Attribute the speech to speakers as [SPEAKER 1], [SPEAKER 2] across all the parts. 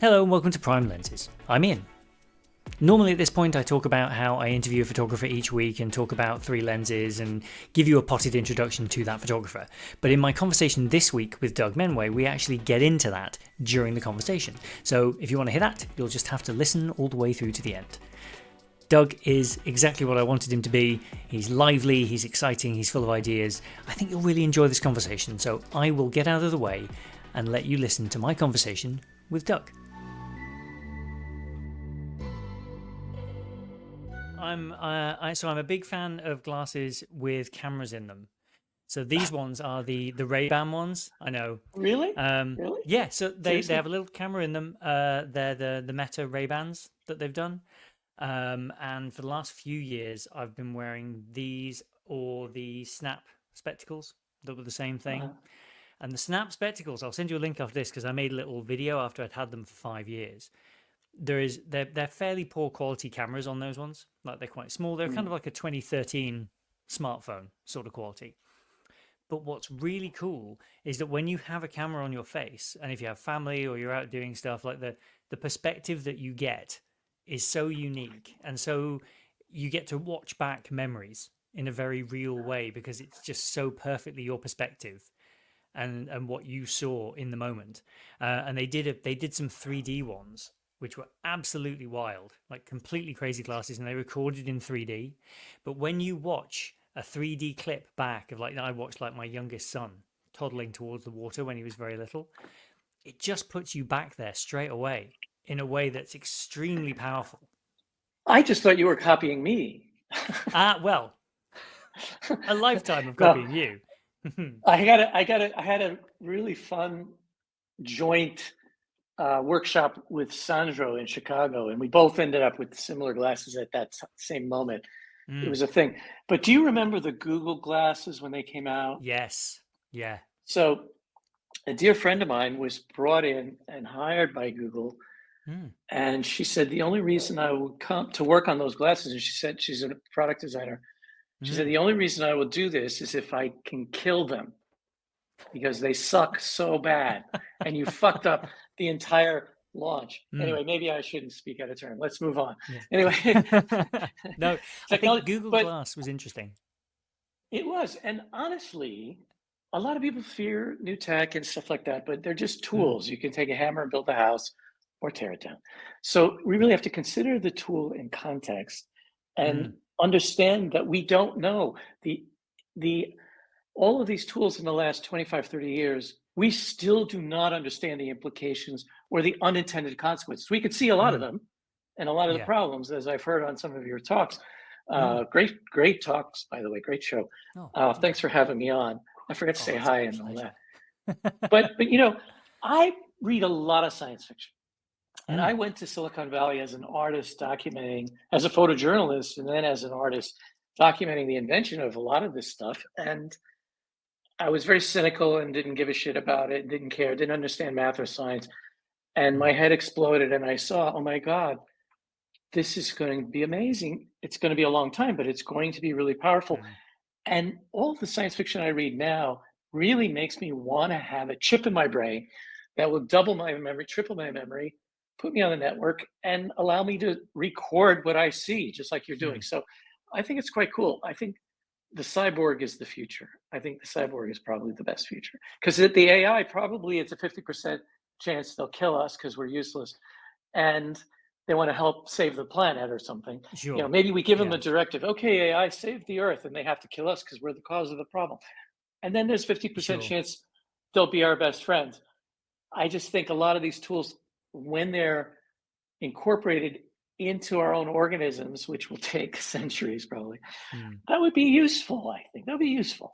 [SPEAKER 1] Hello and welcome to Prime Lenses. I'm Ian. Normally at this point I talk about how I interview a photographer each week and talk about 3 lenses and give you a potted introduction to that photographer. But in my conversation this week with Doug Menuez, we actually get into that during the conversation. So if you want to hear that, you'll just have to listen all the way through to the end. Doug is exactly what I wanted him to be. He's lively, he's exciting, he's full of ideas. I think you'll really enjoy this conversation, so I will get out of the way and let you listen to my conversation with Doug. I'm a big fan of glasses with cameras in them. So these ones are the Ray-Ban ones. I know.
[SPEAKER 2] Really? Really?
[SPEAKER 1] Yeah. So they
[SPEAKER 2] Seriously?
[SPEAKER 1] have a little camera in them. They're the Meta Ray-Bans that they've done. And for the last few years, I've been wearing these or the Snap spectacles that were the same
[SPEAKER 2] Uh,
[SPEAKER 1] thing. And the Snap spectacles, I'll send you a link after this because I made a little video after I'd had them for 5 years. They're fairly poor quality cameras on those ones. Like they're quite small. They're kind
[SPEAKER 2] mm.
[SPEAKER 1] of like a 2013 smartphone sort of quality. But what's really cool is that when you have a camera on your face, and if you have family or you're out doing stuff, like the perspective that you get is so unique, and so you get to watch back memories in a very real way because it's just so perfectly your perspective and what you saw in the moment. And they did some 3D ones which were absolutely wild, like completely crazy glasses, and they recorded in 3D. But when you watch a 3D clip back of like I watched like my youngest son toddling towards the water when he was very little, it just puts you back there straight away in a way that's extremely powerful.
[SPEAKER 2] I just thought you were copying me.
[SPEAKER 1] Well, a lifetime of
[SPEAKER 2] No,
[SPEAKER 1] copying you.
[SPEAKER 2] I had a really fun joint workshop with Sandro in Chicago, and we both ended up with similar glasses at that same moment. It
[SPEAKER 1] Mm,
[SPEAKER 2] was a thing. But do you remember the Google glasses when they came out?
[SPEAKER 1] yes. Yeah.
[SPEAKER 2] So a dear friend of mine was brought in and hired by Google.
[SPEAKER 1] Mm,
[SPEAKER 2] And she said, the only reason I would come to work on those glasses, and she said she's a product designer. She said,
[SPEAKER 1] mm.
[SPEAKER 2] the only reason I will do this is if I can kill them because they suck so bad and you fucked up the entire launch.
[SPEAKER 1] Mm.
[SPEAKER 2] Anyway, maybe I shouldn't speak out of turn. Let's move on.
[SPEAKER 1] Yeah.
[SPEAKER 2] Anyway,
[SPEAKER 1] No, I think
[SPEAKER 2] technology,
[SPEAKER 1] Google
[SPEAKER 2] but
[SPEAKER 1] Glass was interesting.
[SPEAKER 2] it was. And honestly, a lot of people fear new tech and stuff like that, but they're just
[SPEAKER 1] Mm,
[SPEAKER 2] tools. You can take a hammer and build a house or tear it down. So we really
[SPEAKER 1] yeah.
[SPEAKER 2] have to consider the tool in context and
[SPEAKER 1] Mm,
[SPEAKER 2] understand that we don't know the all of these tools in the last 25, 30 years, we still do not understand the implications or the unintended consequences. We could see a lot of
[SPEAKER 1] mm,
[SPEAKER 2] them and a lot of the
[SPEAKER 1] yeah.
[SPEAKER 2] problems, as I've heard on some of your talks.
[SPEAKER 1] Mm.
[SPEAKER 2] Great talks, by the way, great show.
[SPEAKER 1] Oh, thank
[SPEAKER 2] Thanks
[SPEAKER 1] you.
[SPEAKER 2] for having me on. I forgot to
[SPEAKER 1] Oh,
[SPEAKER 2] say
[SPEAKER 1] it's a
[SPEAKER 2] hi and all
[SPEAKER 1] pleasure.
[SPEAKER 2] that. But I read a lot of science fiction. And
[SPEAKER 1] Mm,
[SPEAKER 2] I went to Silicon Valley as an artist documenting, as a photojournalist, and then as an artist documenting the invention of a lot of this stuff. And I was very cynical and didn't give a shit about it, didn't care, didn't understand math or science. And
[SPEAKER 1] mm,
[SPEAKER 2] my head exploded, and I saw, oh my God, this is going to be amazing. It's going to be a long time, but it's going to be really powerful.
[SPEAKER 1] mm,
[SPEAKER 2] And all the science fiction I read now really makes me want to have a chip in my brain that will double my memory, triple my memory, put me on the network, and allow me to record what I see, just like you're doing.
[SPEAKER 1] mm,
[SPEAKER 2] So I think it's quite cool. I think the cyborg is the future. I think the cyborg is probably the best future because the AI probably it's a 50% chance they'll kill us because we're useless, and they want to help save the planet or something.
[SPEAKER 1] sure.
[SPEAKER 2] Maybe we give them
[SPEAKER 1] Yeah.
[SPEAKER 2] a directive. Okay, AI, save the Earth, and they have to kill us because we're the cause of the problem. And then there's 50%
[SPEAKER 1] Sure.
[SPEAKER 2] chance they'll be our best friends. I just think a lot of these tools, when they're incorporated into our own organisms, which will take centuries probably,
[SPEAKER 1] Mm.
[SPEAKER 2] that would be useful. I think that would be useful.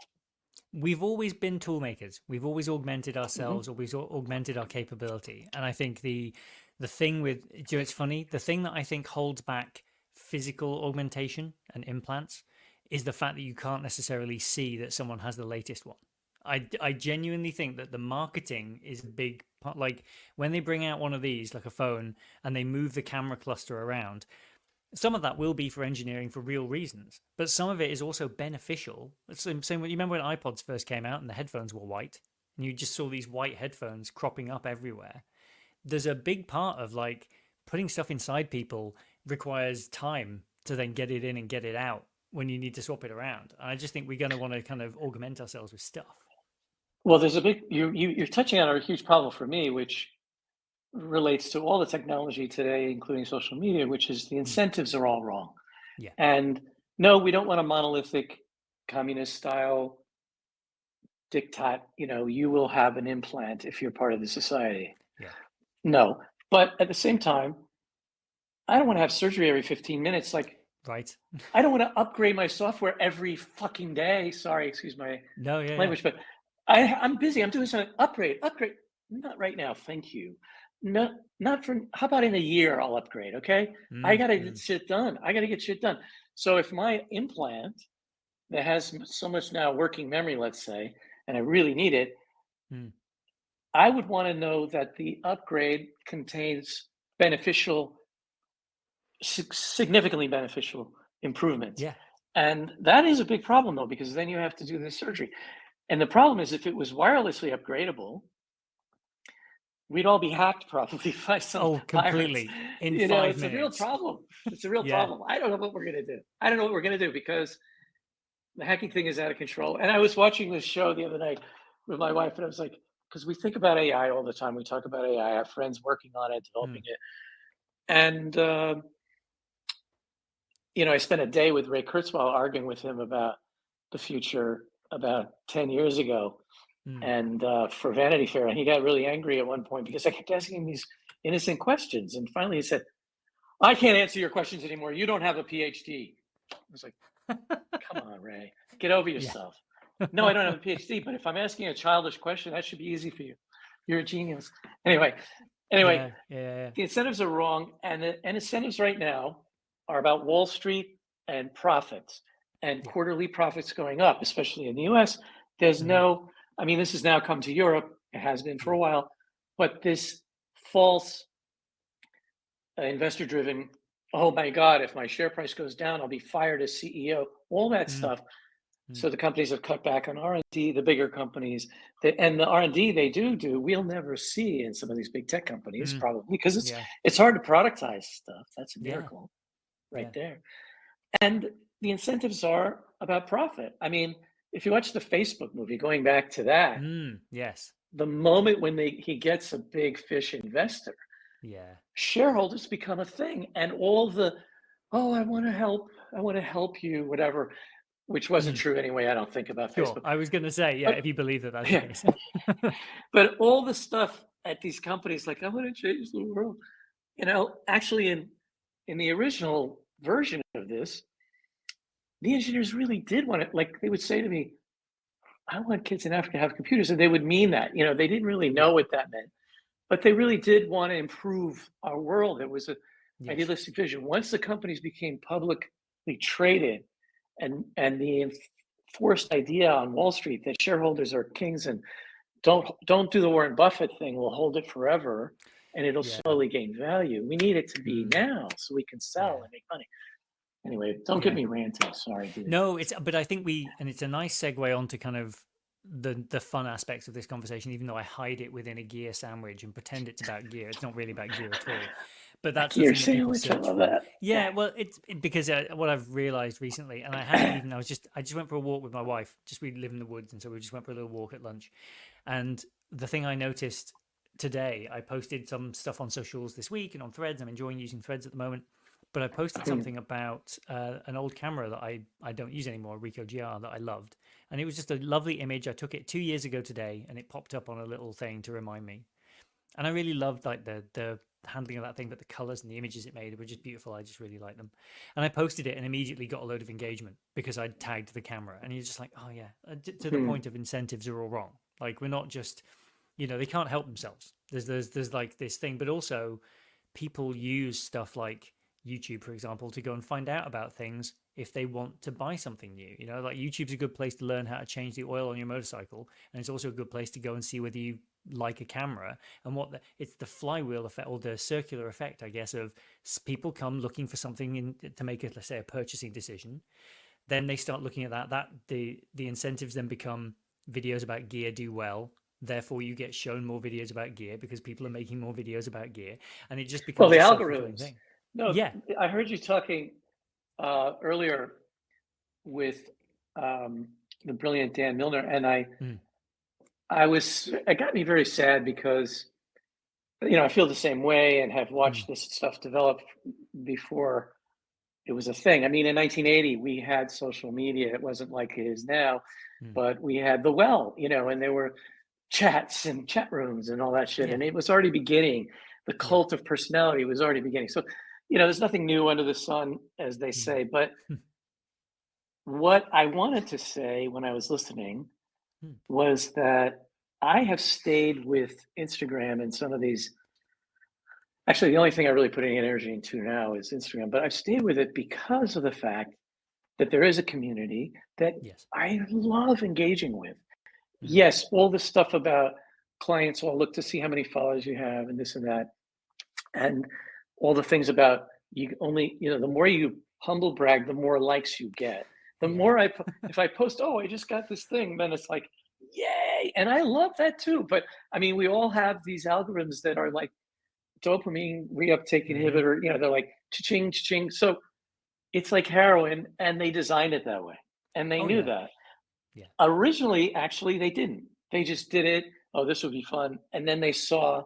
[SPEAKER 1] We've always been tool makers. We've always augmented
[SPEAKER 2] Mm-hmm.
[SPEAKER 1] ourselves, always augmented our capability. And I think the thing with it's funny, the thing that I think holds back physical augmentation and implants is the fact that you can't necessarily see that someone has the latest one. I genuinely think that the marketing is a big part. Like when they bring out one of these, like a phone, and they move the camera cluster around, some of that will be for engineering for real reasons, but some of it is also beneficial. Same you remember when iPods first came out and the headphones were white, and you just saw these white headphones cropping up everywhere. there's a big part of like putting stuff inside people requires time to then get it in and get it out when you need to swap it around. And I just think we're going to want to kind of augment ourselves with stuff.
[SPEAKER 2] Well, there's a big you're touching on a huge problem for me, which relates to all the technology today, including social media, which is the
[SPEAKER 1] Mm.
[SPEAKER 2] incentives are all wrong.
[SPEAKER 1] Yeah.
[SPEAKER 2] And no, we don't want a monolithic communist style diktat, you will have an implant if you're part of the society.
[SPEAKER 1] Yeah.
[SPEAKER 2] No. But at the same time, I don't want to have surgery every 15 minutes. Like,
[SPEAKER 1] Right.
[SPEAKER 2] I don't want to upgrade my software every fucking day. Sorry, excuse my
[SPEAKER 1] No, yeah, yeah.
[SPEAKER 2] language, but I'm busy. I'm doing something. Upgrade. Not right now. Thank you. Not for, how about in a year I'll upgrade, okay? I
[SPEAKER 1] Mm,
[SPEAKER 2] got to get
[SPEAKER 1] mm,
[SPEAKER 2] shit done. I got to get shit done. So if my implant that has so much now working memory, let's say, and I really need it,
[SPEAKER 1] mm.
[SPEAKER 2] I would want to know that the upgrade contains beneficial, significantly beneficial improvements.
[SPEAKER 1] Yeah.
[SPEAKER 2] And that is a big problem though, because then you have to do the surgery. And the problem is if it was wirelessly upgradable, we'd all be hacked probably by some
[SPEAKER 1] Oh,
[SPEAKER 2] pirates.
[SPEAKER 1] completely. In 5 minutes.
[SPEAKER 2] It's a real
[SPEAKER 1] Yeah.
[SPEAKER 2] problem. I don't know what we're going to do. I don't know what we're going to do because the hacking thing is out of control. And I was watching this show the other night with my wife, and I was like, because we think about AI all the time. We talk about AI. I have friends working on it,
[SPEAKER 1] Mm,
[SPEAKER 2] developing it. And, I spent a day with Ray Kurzweil arguing with him about the future about 10 years ago
[SPEAKER 1] mm.
[SPEAKER 2] and for Vanity Fair. And he got really angry at one point because I kept asking him these innocent questions. And finally he said, I can't answer your questions anymore. You don't have a PhD. I was like, come on, Ray, get over
[SPEAKER 1] Yeah.
[SPEAKER 2] yourself. No, I don't have a PhD, but if I'm asking a childish question, that should be easy for you. You're a genius. Anyway, anyway,
[SPEAKER 1] Yeah. Yeah.
[SPEAKER 2] the incentives are wrong, and incentives right now are about Wall Street and profits and
[SPEAKER 1] Yeah.
[SPEAKER 2] quarterly profits going up, especially in the U.S. There's
[SPEAKER 1] Hmm.
[SPEAKER 2] no, I mean, this has now come to Europe. It has been for a
[SPEAKER 1] Yeah.
[SPEAKER 2] while, but this false investor-driven. Oh my God! If my share price goes down, I'll be fired as CEO. All that
[SPEAKER 1] Mm,
[SPEAKER 2] stuff.
[SPEAKER 1] mm.
[SPEAKER 2] So the companies have cut back on R&D, the bigger companies, and the R&D they do, we'll never see in some of these big tech companies
[SPEAKER 1] Mm.
[SPEAKER 2] probably because
[SPEAKER 1] Yeah.
[SPEAKER 2] it's hard to productize stuff. That's a
[SPEAKER 1] Yeah.
[SPEAKER 2] miracle right
[SPEAKER 1] Yeah.
[SPEAKER 2] there. And the incentives are about profit. I mean, if you watch the Facebook movie, going back to that,
[SPEAKER 1] Mm. Yes.
[SPEAKER 2] the moment when he gets a big fish investor,
[SPEAKER 1] Yeah.
[SPEAKER 2] shareholders become a thing, and all the, oh, I want to help you, whatever, which wasn't
[SPEAKER 1] Mm.
[SPEAKER 2] true anyway. I don't think about
[SPEAKER 1] Sure.
[SPEAKER 2] Facebook,
[SPEAKER 1] I was going to say, yeah,
[SPEAKER 2] but
[SPEAKER 1] if you believe that that's the
[SPEAKER 2] yeah,
[SPEAKER 1] case.
[SPEAKER 2] but all the stuff at these companies, like I want to change the world, actually in the original version of this, the engineers really did want it. Like they would say to me, "I want kids in Africa to have computers," and they would mean that. They didn't really know
[SPEAKER 1] Yeah.
[SPEAKER 2] what that meant, but they really did want to improve our world. It was a
[SPEAKER 1] Yes.
[SPEAKER 2] idealistic vision. Once the companies became publicly traded, and the enforced idea on Wall Street that shareholders are kings and don't do the Warren Buffett thing. We'll hold it forever, and it'll
[SPEAKER 1] Yeah.
[SPEAKER 2] slowly gain value. We need it to be
[SPEAKER 1] Mm.
[SPEAKER 2] now so we can sell
[SPEAKER 1] Yeah.
[SPEAKER 2] and make money. Anyway, don't get
[SPEAKER 1] Yeah.
[SPEAKER 2] me ranting. Sorry, dude.
[SPEAKER 1] No, but I think and it's a nice segue onto kind of the fun aspects of this conversation, even though I hide it within a gear sandwich and pretend it's about gear. It's not really about gear at all. But
[SPEAKER 2] A
[SPEAKER 1] that's the
[SPEAKER 2] gear
[SPEAKER 1] thing that people
[SPEAKER 2] sandwich. I
[SPEAKER 1] search
[SPEAKER 2] love
[SPEAKER 1] for.
[SPEAKER 2] that.
[SPEAKER 1] Yeah, well, because what I've realized recently, and I hadn't even, I just went for a walk with my wife. Just we live in the woods, and so we just went for a little walk at lunch. And the thing I noticed today, I posted some stuff on socials this week and on Threads. I'm enjoying using Threads at the moment, but I posted something about an old camera that I don't use anymore, a Ricoh GR that I loved, and it was just a lovely image. I took it 2 years ago today, and it popped up on a little thing to remind me. And I really loved like the handling of that thing, but the colors and the images it made were just beautiful. I just really liked them, and I posted it and immediately got a load of engagement because I tagged the camera. And you're just like, oh yeah, to the point of incentives are all wrong. Like we're not just, they can't help themselves. There's like this thing, but also people use stuff like YouTube, for example, to go and find out about things if they want to buy something new. Like YouTube's a good place to learn how to change the oil on your motorcycle, and it's also a good place to go and see whether you like a camera and it's the flywheel effect or the circular effect, I guess, of people come looking for something to make let's say a purchasing decision. Then they start looking at that the incentives then become videos about gear do well, therefore you get shown more videos about gear because people are making more videos about gear, and it just
[SPEAKER 2] Well,
[SPEAKER 1] becomes
[SPEAKER 2] the
[SPEAKER 1] a self-fulfilling
[SPEAKER 2] algorithms.
[SPEAKER 1] thing.
[SPEAKER 2] No,
[SPEAKER 1] Yeah.
[SPEAKER 2] I heard you talking earlier with um, the brilliant Dan Milner, and
[SPEAKER 1] Mm,
[SPEAKER 2] it got me very sad because I feel the same way and have
[SPEAKER 1] mm,
[SPEAKER 2] watched this stuff develop before it was a thing. I mean, in 1980, we had social media. It wasn't like it is now,
[SPEAKER 1] mm.
[SPEAKER 2] but we had the well, and there were chats and chat rooms and all that shit.
[SPEAKER 1] Yeah.
[SPEAKER 2] And it was already beginning. The
[SPEAKER 1] Yeah.
[SPEAKER 2] cult of personality was already beginning. So, there's nothing new under the sun, as they
[SPEAKER 1] Mm,
[SPEAKER 2] say. But what I wanted to say when I was listening
[SPEAKER 1] mm.
[SPEAKER 2] was that I have stayed with Instagram and some of these. Actually, the only thing I really put any energy into now is Instagram, but I've stayed with it because of the fact that there is a community that
[SPEAKER 1] Yes.
[SPEAKER 2] I love engaging with.
[SPEAKER 1] Mm,
[SPEAKER 2] Yes, all the stuff about clients will look to see how many followers you have and this and that, and all the things about you only, the more you humble brag, the more likes you get. The
[SPEAKER 1] yeah.
[SPEAKER 2] more if I post, oh, I just got this thing, then it's like, yay. And I love that too. But I mean, we all have these algorithms that are like dopamine reuptake
[SPEAKER 1] Hmm.
[SPEAKER 2] inhibitor, they're like cha-ching, cha-ching. So it's like heroin, and they designed it that way. And they
[SPEAKER 1] Oh
[SPEAKER 2] knew
[SPEAKER 1] yeah.
[SPEAKER 2] that.
[SPEAKER 1] Yeah.
[SPEAKER 2] Originally, actually, they didn't. They just did it. Oh, this would be fun. And then they saw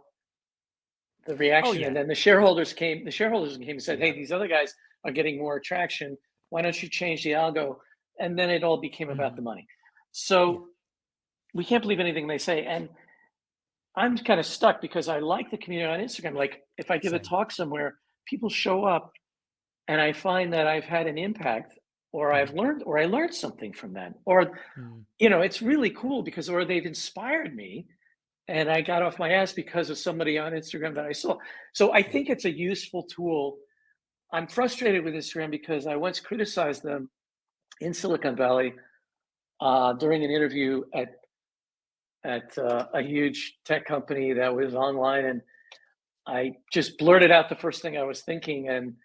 [SPEAKER 2] the
[SPEAKER 1] Oh
[SPEAKER 2] reaction. And
[SPEAKER 1] yeah.
[SPEAKER 2] then the shareholders came and said, hey,
[SPEAKER 1] Yeah.
[SPEAKER 2] these other guys are getting more traction. Why don't you change the algo? And then it all became about
[SPEAKER 1] Hmm.
[SPEAKER 2] the money.
[SPEAKER 1] Yeah.
[SPEAKER 2] So we can't believe anything they say. And I'm kind of stuck because I like the community on Instagram. Like if I give a
[SPEAKER 1] Same.
[SPEAKER 2] talk somewhere, people show up and I find that I've had an impact or
[SPEAKER 1] Hmm.
[SPEAKER 2] I learned something from them. Or,
[SPEAKER 1] Mm.
[SPEAKER 2] it's really cool because or they've inspired me and I got off my ass because of somebody on Instagram that I saw. So I
[SPEAKER 1] Yeah.
[SPEAKER 2] think it's a useful tool. I'm frustrated with Instagram because I once criticized them in Silicon Valley during an interview at a huge tech company that was online, and I just blurted out the first thing I was thinking, and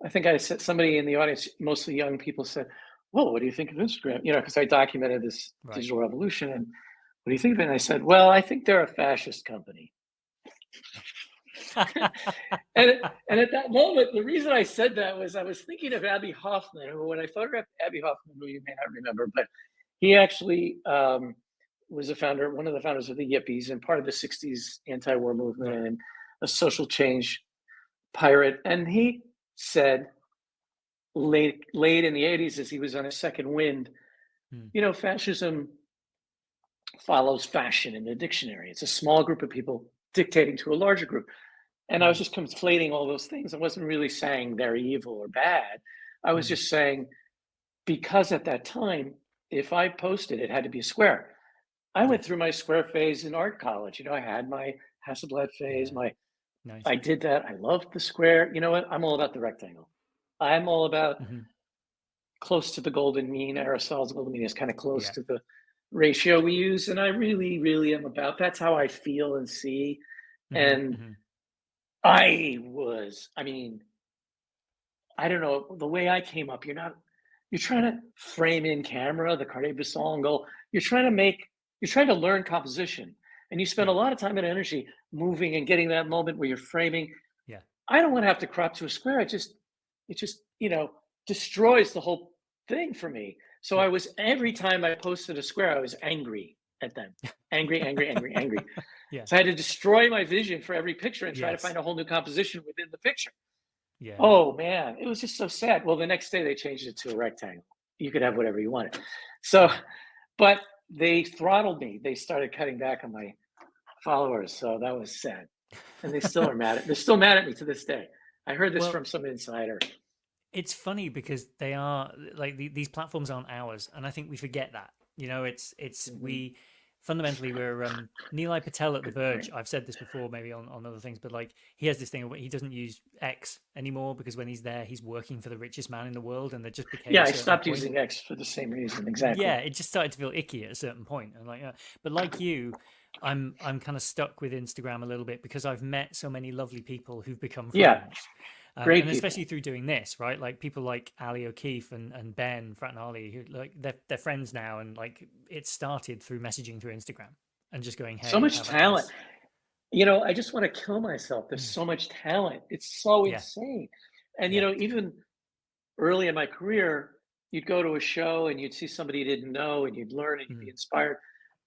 [SPEAKER 2] I think I said somebody in the audience, mostly young people, said, "Well, what do you think of Instagram?" Because I documented this
[SPEAKER 1] Right.
[SPEAKER 2] digital revolution, and what do you think of it? And I said, "Well, I think they're a fascist company." and and at that moment, the reason I said that was I was thinking of Abby Hoffman, who when I photographed Abby Hoffman, who you may not remember, but he actually was one of the founders of the Yippies and part of the '60s anti-war movement
[SPEAKER 1] Yeah.
[SPEAKER 2] and a social change pirate. And he said late in the '80s, as he was on his second wind,
[SPEAKER 1] Mm.
[SPEAKER 2] fascism follows fashion in the dictionary. It's a small group of people dictating to a larger group. And I was
[SPEAKER 1] Mm.
[SPEAKER 2] just conflating all those things. I wasn't really saying they're evil or bad. I was
[SPEAKER 1] Mm.
[SPEAKER 2] just saying, because at that time, if I posted, it had to be a square. I went
[SPEAKER 1] Yes.
[SPEAKER 2] through my square phase in art college. I had my Hasselblad phase.
[SPEAKER 1] Yeah. Nice.
[SPEAKER 2] I did that. I loved the square. You know what? I'm all about the rectangle. I'm all about
[SPEAKER 1] Hmm.
[SPEAKER 2] close to the golden mean. Aristotle's golden mean is kind of close
[SPEAKER 1] Yeah.
[SPEAKER 2] to the ratio we use. And I really, really am about that's how I feel and see.
[SPEAKER 1] Hmm.
[SPEAKER 2] And
[SPEAKER 1] Hmm.
[SPEAKER 2] I mean, I don't know, the way I came up, you're trying to frame in camera, the Cartier-Bresson angle. You're trying to learn composition. And you spend a
[SPEAKER 1] Yeah.
[SPEAKER 2] lot of time and energy moving and getting that moment where you're framing.
[SPEAKER 1] Yeah.
[SPEAKER 2] I don't want to have to crop to a square. It just, destroys the whole thing for me. So
[SPEAKER 1] Yeah.
[SPEAKER 2] every time I posted a square, I was angry at them. Angry, angry, angry, angry.
[SPEAKER 1] Yeah.
[SPEAKER 2] So I had to destroy my vision for every picture and try to
[SPEAKER 1] Yes.
[SPEAKER 2] find a whole new composition within the picture.
[SPEAKER 1] Yeah.
[SPEAKER 2] Oh man, it was just so sad. Well, the next day they changed it to a rectangle. You could have whatever you wanted. So,
[SPEAKER 1] Yeah.
[SPEAKER 2] but they throttled me. They started cutting back on my followers. So that was sad. And they're still mad at me to this day. I heard this
[SPEAKER 1] Well,
[SPEAKER 2] from some insider.
[SPEAKER 1] it's funny because they are like these platforms aren't ours, and I think we forget that. It's
[SPEAKER 2] Mhm.
[SPEAKER 1] we fundamentally we're Nilay Patel at The
[SPEAKER 2] Good
[SPEAKER 1] Verge.
[SPEAKER 2] point.
[SPEAKER 1] I've said this before, maybe on other things, but like he has this thing where he doesn't use X anymore because when he's there, he's working for the richest man in the world, and there just became
[SPEAKER 2] Yeah,
[SPEAKER 1] a
[SPEAKER 2] I
[SPEAKER 1] certain
[SPEAKER 2] stopped
[SPEAKER 1] point.
[SPEAKER 2] using X for the same reason.
[SPEAKER 1] Yeah,
[SPEAKER 2] Exactly.
[SPEAKER 1] it just started to feel icky at a certain point, and like, but like you, I'm kind of stuck with Instagram a little bit because I've met so many lovely people who've become
[SPEAKER 2] Yeah,
[SPEAKER 1] friends,
[SPEAKER 2] great
[SPEAKER 1] and especially
[SPEAKER 2] people.
[SPEAKER 1] through doing this, right? Like people like Ali O'Keefe and Ben Fratton Ali, who like they're friends now, and like it started through messaging through Instagram, and just going,
[SPEAKER 2] So
[SPEAKER 1] "Hey,
[SPEAKER 2] much
[SPEAKER 1] how about
[SPEAKER 2] talent.
[SPEAKER 1] this?"
[SPEAKER 2] I just want to kill myself. There's
[SPEAKER 1] Mm.
[SPEAKER 2] so much talent. It's so
[SPEAKER 1] Yeah,
[SPEAKER 2] insane. And
[SPEAKER 1] yeah.
[SPEAKER 2] even early in my career, you'd go to a show and you'd see somebody you didn't know and you'd learn and you'd be
[SPEAKER 1] Mm.
[SPEAKER 2] inspired.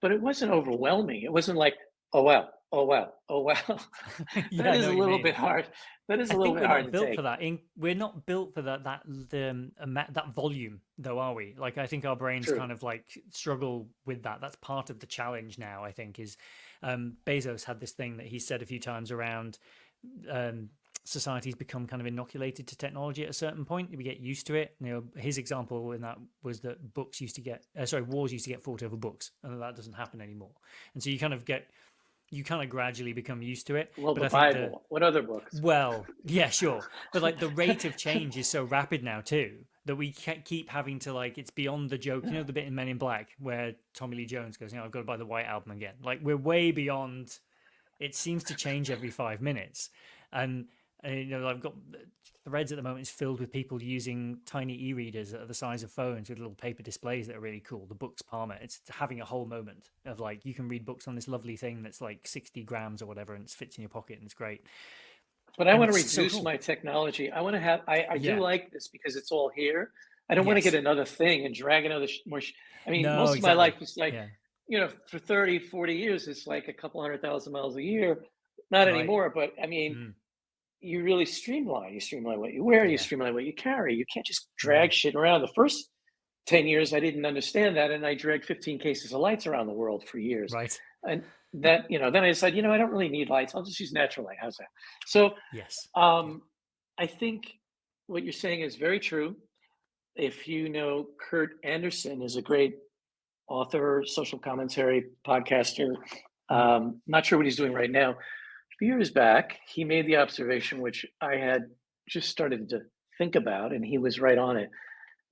[SPEAKER 2] But it wasn't overwhelming. It wasn't like, oh wow, oh wow, oh wow.
[SPEAKER 1] Yeah,
[SPEAKER 2] That
[SPEAKER 1] I
[SPEAKER 2] is
[SPEAKER 1] know
[SPEAKER 2] a
[SPEAKER 1] what you
[SPEAKER 2] little
[SPEAKER 1] mean.
[SPEAKER 2] bit hard. That is
[SPEAKER 1] I
[SPEAKER 2] a little
[SPEAKER 1] think
[SPEAKER 2] bit
[SPEAKER 1] we're
[SPEAKER 2] hard
[SPEAKER 1] not
[SPEAKER 2] to
[SPEAKER 1] built for
[SPEAKER 2] take.
[SPEAKER 1] that. We're not built for that volume, though, are we? Like, I think our brains
[SPEAKER 2] True.
[SPEAKER 1] kind of like struggle with that. That's part of the challenge now. I think is Bezos had this thing that he said a few times around um, societies become kind of inoculated to technology at a certain point. We get used to it. His example in that was that wars used to get fought over books, and that doesn't happen anymore. And so you kind of gradually become used to it.
[SPEAKER 2] Well,
[SPEAKER 1] But
[SPEAKER 2] the
[SPEAKER 1] I think the
[SPEAKER 2] Bible. What other books?
[SPEAKER 1] well, yeah, sure. But like the rate of change is so rapid now too that we keep having to like it's beyond the joke. The bit in Men in Black where Tommy Lee Jones goes, I've got to buy the White Album again. Like we're way beyond. It seems to change every 5 minutes, and, I've got threads at the moment is filled with people using tiny e-readers that are the size of phones with little paper displays that are really cool. The Books Palmer. It's having a whole moment of like you can read books on this lovely thing that's like 60 grams or whatever, and it fits in your pocket and it's great.
[SPEAKER 2] But I
[SPEAKER 1] And
[SPEAKER 2] want to
[SPEAKER 1] it's so
[SPEAKER 2] reduce
[SPEAKER 1] cool.
[SPEAKER 2] my technology. I want to have, I do
[SPEAKER 1] Yeah.
[SPEAKER 2] like this because it's all here. I don't want to get
[SPEAKER 1] Yes.
[SPEAKER 2] another thing and drag another more. I mean,
[SPEAKER 1] No,
[SPEAKER 2] most of my life
[SPEAKER 1] exactly.
[SPEAKER 2] is like,
[SPEAKER 1] Yeah.
[SPEAKER 2] for 30, 40 years, it's like a couple 100,000 miles a year. Not
[SPEAKER 1] Right.
[SPEAKER 2] anymore, but I mean,
[SPEAKER 1] Mm.
[SPEAKER 2] you really streamline. You streamline what you wear, you
[SPEAKER 1] Yeah.
[SPEAKER 2] streamline what you carry. You can't just
[SPEAKER 1] Mm.
[SPEAKER 2] drag shit around. The first 10 years, I didn't understand that. And I dragged 15 cases of lights around the world for years.
[SPEAKER 1] Right.
[SPEAKER 2] And that, then I decided, I don't really need lights. I'll just use natural light. How's that? So
[SPEAKER 1] Yes. Yeah.
[SPEAKER 2] I think what you're saying is very true. If you know, Kurt Anderson is a great author, social commentary, podcaster.
[SPEAKER 1] Mm.
[SPEAKER 2] Not sure what he's doing right now. A few years back, he made the observation, which I had just started to think about, and he was right on it,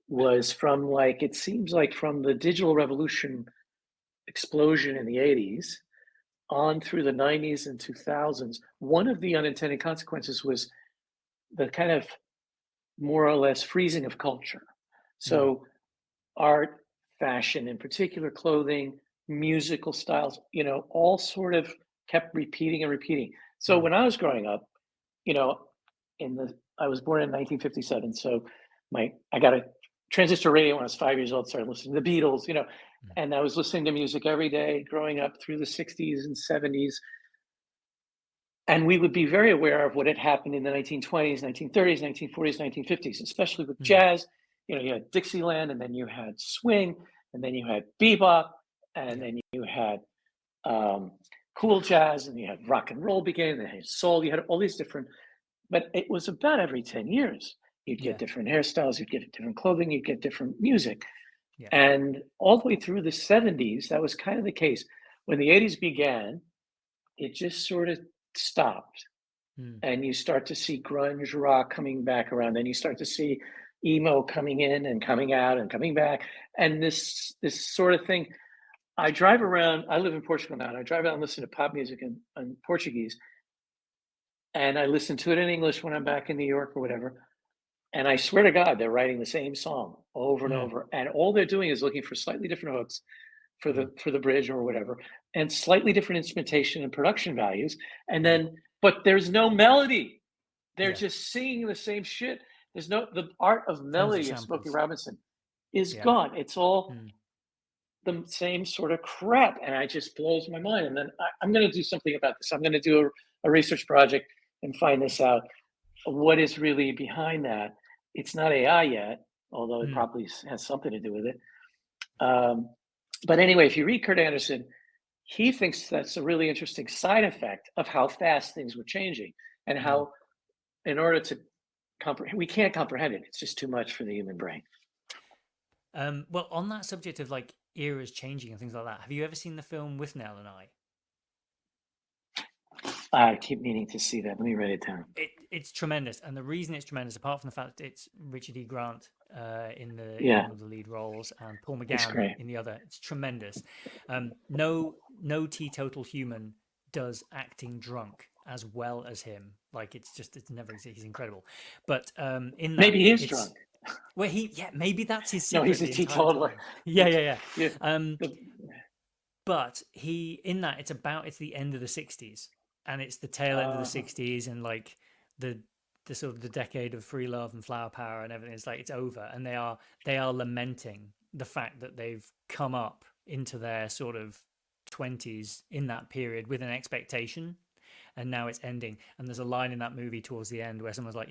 [SPEAKER 2] was from like, it seems like from the digital revolution explosion in the 80s on through the 90s and 2000s, one of the unintended consequences was the kind of more or less freezing of culture.
[SPEAKER 1] Mm.
[SPEAKER 2] So art, fashion, in particular clothing, musical styles, all sort of kept repeating and repeating. So
[SPEAKER 1] Mm.
[SPEAKER 2] when I was growing up, you know, I was born in 1957, so I got a transistor radio when I was 5 years old, started listening to the Beatles,
[SPEAKER 1] Mm.
[SPEAKER 2] and I was listening to music every day growing up through the 60s and 70s. And we would be very aware of what had happened in the 1920s, 1930s, 1940s, 1950s, especially with
[SPEAKER 1] Mm.
[SPEAKER 2] jazz. You had Dixieland, and then you had swing, and then you had bebop, and
[SPEAKER 1] Yeah.
[SPEAKER 2] then you had um, cool jazz, and you had rock and roll began, and you had soul. You had all these different, but it was about every 10 years. You'd get
[SPEAKER 1] Yeah.
[SPEAKER 2] different hairstyles, you'd get different clothing, you'd get different music.
[SPEAKER 1] Yeah.
[SPEAKER 2] And all the way through the 70s, that was kind of the case. When the 80s began, it just sort of stopped,
[SPEAKER 1] Mm.
[SPEAKER 2] and you start to see grunge rock coming back around. Then you start to see emo coming in and coming out and coming back, and this sort of thing. I drive around. I live in Portugal now, and I drive out and listen to pop music in Portuguese, and I listen to it in English when I'm back in New York or whatever. And I swear to God, they're writing the same song over and
[SPEAKER 1] Mm.
[SPEAKER 2] over, and all they're doing is looking for slightly different hooks for
[SPEAKER 1] Mm.
[SPEAKER 2] the bridge or whatever, and slightly different instrumentation and production values. And
[SPEAKER 1] Mm.
[SPEAKER 2] then, but there's no melody. They're
[SPEAKER 1] Yeah.
[SPEAKER 2] just singing the same shit. There's no the art of
[SPEAKER 1] Tons of
[SPEAKER 2] melody of Smokey
[SPEAKER 1] samples.
[SPEAKER 2] Robinson is
[SPEAKER 1] Yeah.
[SPEAKER 2] gone. It's all
[SPEAKER 1] Mm.
[SPEAKER 2] the same sort of crap, and it just blows my mind. And then I'm going to do something about this. I'm going to do a research project and find this out. What is really behind that? It's not AI yet, although it
[SPEAKER 1] Mm.
[SPEAKER 2] probably has something to do with it. Um, but anyway, if you read Kurt Anderson, he thinks that's a really interesting side effect of how fast things were changing, and
[SPEAKER 1] Mm.
[SPEAKER 2] how, in order to comprehend, we can't comprehend it. It's just too much for the human brain.
[SPEAKER 1] Well, on that subject of like eras changing and things like that, have you ever seen the film With Nell and I?
[SPEAKER 2] I keep meaning to see that. Let me write it down.
[SPEAKER 1] It's tremendous, and the reason it's tremendous, apart from the fact that it's Richard E. Grant in
[SPEAKER 2] Yeah,
[SPEAKER 1] one of the lead roles and Paul
[SPEAKER 2] it's
[SPEAKER 1] McGann
[SPEAKER 2] great.
[SPEAKER 1] in the other, it's tremendous. No teetotal human does acting drunk as well as him. Like it's never he's incredible. But in that
[SPEAKER 2] Maybe he is
[SPEAKER 1] it's
[SPEAKER 2] drunk.
[SPEAKER 1] where maybe that's his
[SPEAKER 2] No,
[SPEAKER 1] secret
[SPEAKER 2] he's a
[SPEAKER 1] the entire
[SPEAKER 2] teetotaler.
[SPEAKER 1] time. Yeah,
[SPEAKER 2] It's
[SPEAKER 1] yeah, yeah.
[SPEAKER 2] yeah.
[SPEAKER 1] Um,
[SPEAKER 2] The,
[SPEAKER 1] but he in that it's the end of the 60s, and it's the tail end of the
[SPEAKER 2] Uh,
[SPEAKER 1] 60s, and like the the sort of the decade of free love and flower power and everything. It's like it's over, and they are lamenting the fact that they've come up into their sort of 20s in that period with an expectation, and now it's ending. And there's a line in that movie towards the end where someone's like,